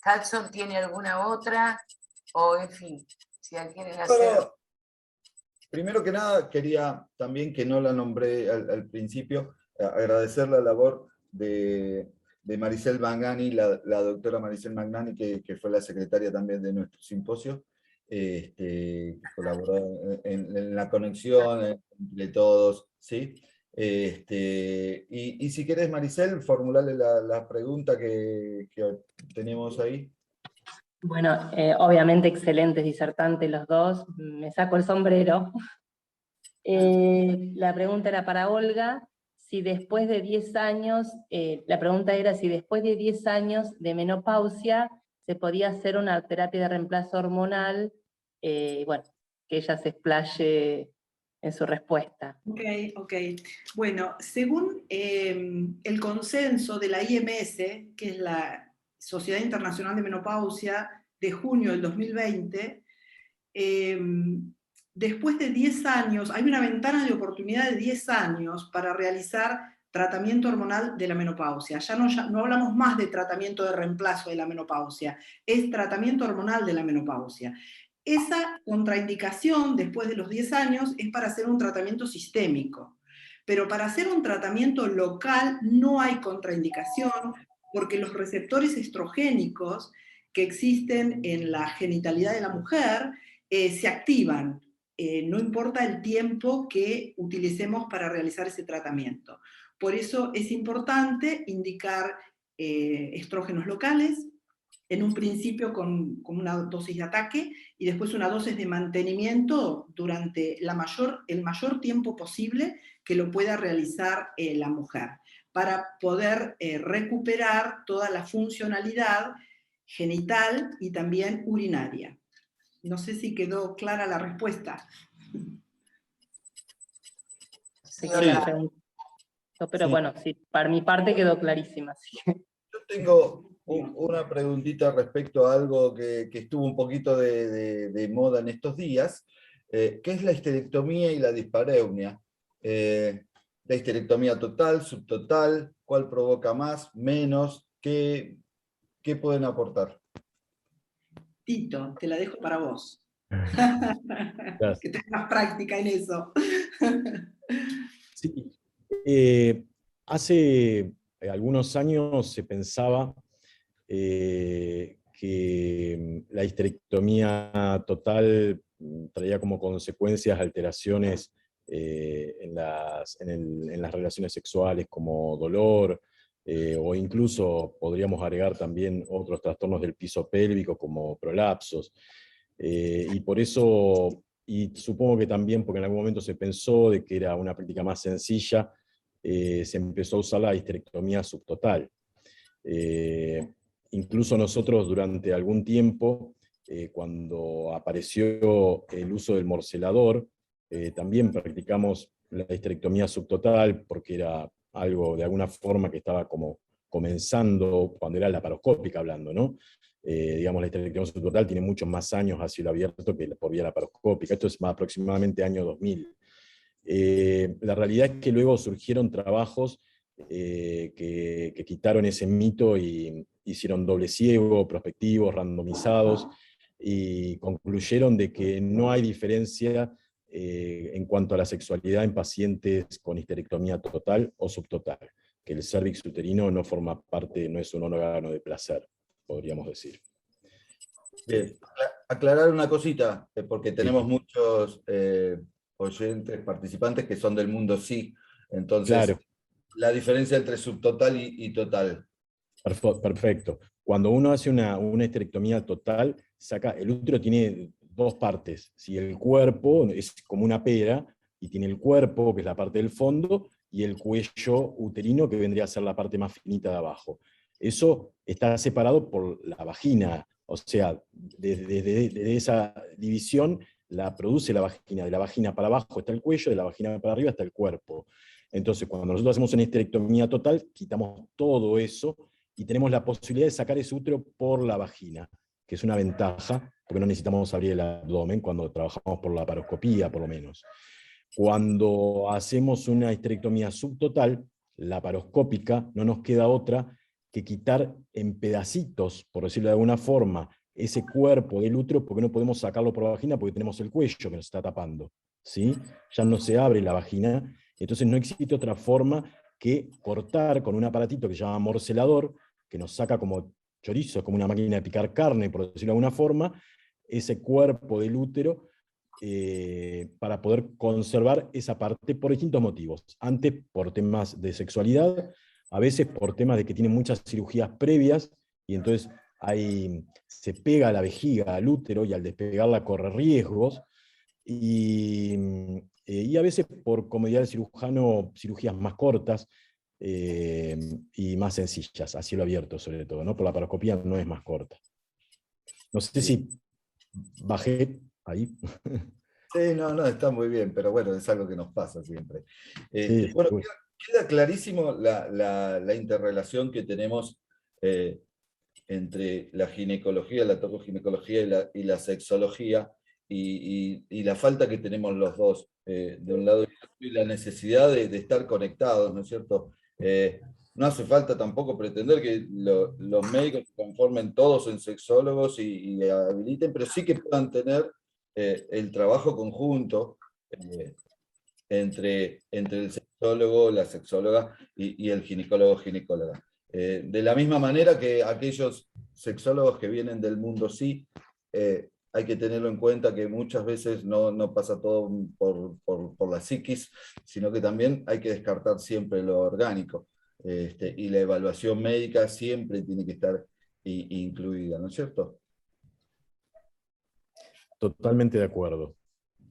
Hudson tiene alguna otra, o en fin, si quieren hacer... primero que nada, quería también, que no la nombré al principio, agradecer la labor de Maricel Magnani, la doctora Maricel Magnani, que fue la secretaria también de nuestro simposio, que colaboró en la conexión entre todos, ¿sí? Y si querés, Maricel, formularle la pregunta que tenemos ahí. Bueno, obviamente excelentes disertantes los dos, me saco el sombrero. La pregunta era para Olga, si después de 10 años, la pregunta era si después de 10 años de menopausia se podía hacer una terapia de reemplazo hormonal, bueno, que ella se explaye en su respuesta. Ok. Bueno, según el consenso de la IMS, que es la Sociedad Internacional de Menopausia, de junio del 2020, después de 10 años, hay una ventana de oportunidad de 10 años para realizar tratamiento hormonal de la menopausia. Ya no hablamos más de tratamiento de reemplazo de la menopausia, es tratamiento hormonal de la menopausia. Esa contraindicación después de los 10 años es para hacer un tratamiento sistémico, pero para hacer un tratamiento local no hay contraindicación porque los receptores estrogénicos que existen en la genitalidad de la mujer se activan, no importa el tiempo que utilicemos para realizar ese tratamiento. Por eso es importante indicar estrógenos locales, en un principio con una dosis de ataque y después una dosis de mantenimiento durante el mayor tiempo posible que lo pueda realizar la mujer, para poder recuperar toda la funcionalidad genital y también urinaria. No sé si quedó clara la respuesta. Sí, pero bueno, sí, para mi parte quedó clarísima. Sí. Yo tengo una preguntita respecto a algo que estuvo un poquito de moda en estos días, que es la histerectomía y la dispareunia. La histerectomía total, subtotal, ¿cuál provoca más, menos? ¿Qué pueden aportar? Tito, te la dejo para vos. Que tengas práctica en eso. Sí. Hace algunos años se pensaba que la histerectomía total traía como consecuencias alteraciones en las relaciones sexuales, como dolor, o incluso podríamos agregar también otros trastornos del piso pélvico como prolapsos. Y por eso, y supongo que también porque en algún momento se pensó de que era una práctica más sencilla, se empezó a usar la histerectomía subtotal. Incluso nosotros durante algún tiempo, cuando apareció el uso del morcelador, también practicamos la histerectomía subtotal porque era algo de alguna forma que estaba como comenzando cuando era laparoscópica hablando, ¿no? Digamos, la histerectomía subtotal tiene muchos más años a cielo abierto que por vía laparoscópica. Esto es más aproximadamente año 2000. La realidad es que luego surgieron trabajos que quitaron ese mito y hicieron doble ciego, prospectivos, randomizados, y concluyeron de que no hay diferencia en cuanto a la sexualidad en pacientes con histerectomía total o subtotal, que el cérvix uterino no forma parte, no es un órgano de placer, podríamos decir. Bien, aclarar una cosita, porque tenemos muchos oyentes, participantes que son del mundo sí, entonces claro. La diferencia entre subtotal y total. Perfecto. Cuando uno hace una histerectomía total, el útero tiene dos partes. Si el cuerpo es como una pera, y tiene el cuerpo, que es la parte del fondo, y el cuello uterino, que vendría a ser la parte más finita de abajo. Eso está separado por la vagina, o sea, desde esa división la produce la vagina. De la vagina para abajo está el cuello, de la vagina para arriba está el cuerpo. Entonces, cuando nosotros hacemos una histerectomía total, quitamos todo eso y tenemos la posibilidad de sacar ese útero por la vagina, que es una ventaja, porque no necesitamos abrir el abdomen cuando trabajamos por la laparoscopía, por lo menos. Cuando hacemos una histerectomía subtotal, laparoscópica, no nos queda otra que quitar en pedacitos, por decirlo de alguna forma, ese cuerpo del útero, porque no podemos sacarlo por la vagina porque tenemos el cuello que nos está tapando. ¿sí? Ya no se abre la vagina, entonces no existe otra forma que cortar con un aparatito que se llama morcelador, que nos saca como chorizo, como una máquina de picar carne, por decirlo de alguna forma, ese cuerpo del útero, para poder conservar esa parte por distintos motivos. Antes por temas de sexualidad, a veces por temas de que tienen muchas cirugías previas, y entonces se pega a la vejiga, al útero, y al despegarla corre riesgos, y a veces por comodidad del cirujano, cirugías más cortas y más sencillas, a cielo abierto sobre todo, ¿no? Por la laparoscopía no es más corta. No sé si bajé ahí. Sí, no, está muy bien, pero bueno, es algo que nos pasa siempre. Sí, Bueno, queda clarísimo la interrelación que tenemos entre la ginecología, la tocoginecología y la sexología, y la falta que tenemos los dos, de un lado y la necesidad de estar conectados, ¿no es cierto? No hace falta tampoco pretender que los médicos se conformen todos en sexólogos y habiliten, pero sí que puedan tener el trabajo conjunto entre el sexólogo, la sexóloga y el ginecólogo, ginecóloga. De la misma manera que aquellos sexólogos que vienen del mundo sí, hay que tenerlo en cuenta que muchas veces no pasa todo por la psiquis, sino que también hay que descartar siempre lo orgánico. Y la evaluación médica siempre tiene que estar incluida, ¿no es cierto? Totalmente de acuerdo.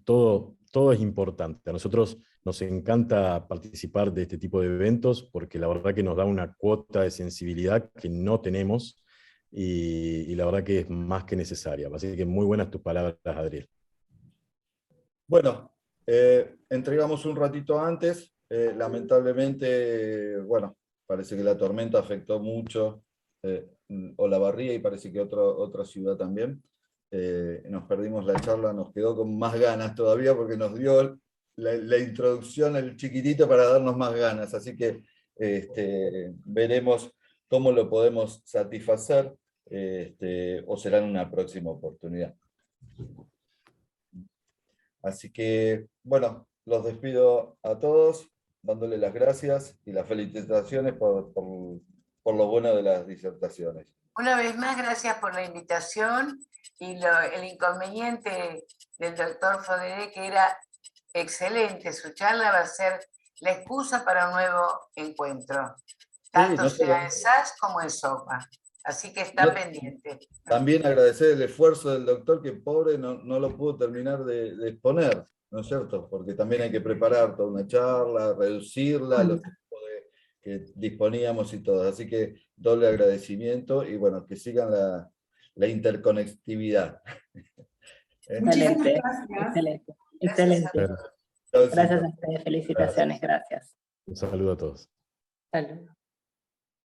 Todo es importante. A nosotros nos encanta participar de este tipo de eventos porque la verdad que nos da una cuota de sensibilidad que no tenemos y la verdad que es más que necesaria. Así que muy buenas tus palabras, Adriel. Bueno, entregamos un ratito antes. Lamentablemente, bueno, parece que la tormenta afectó mucho Olavarría y parece que otra ciudad también. Nos perdimos la charla, nos quedó con más ganas todavía porque nos dio la introducción el chiquitito para darnos más ganas. Así que veremos cómo lo podemos satisfacer o será en una próxima oportunidad. Así que, bueno, los despido a todos, dándole las gracias y las felicitaciones por lo bueno de las disertaciones. Una vez más, gracias por la invitación y el inconveniente del doctor Fodere, que era excelente. Su charla va a ser la excusa para un nuevo encuentro, tanto sea en SAS como en SOPA. Así que está pendiente. También agradecer el esfuerzo del doctor, que pobre no lo pudo terminar de exponer, ¿no es cierto? Porque también hay que preparar toda una charla, reducirla, los tiempos que disponíamos y todo. Así que doble agradecimiento y bueno, que sigan la interconectividad. Excelente, excelente, excelente. Gracias a ustedes, felicitaciones, gracias. Un saludo a todos. Saludos.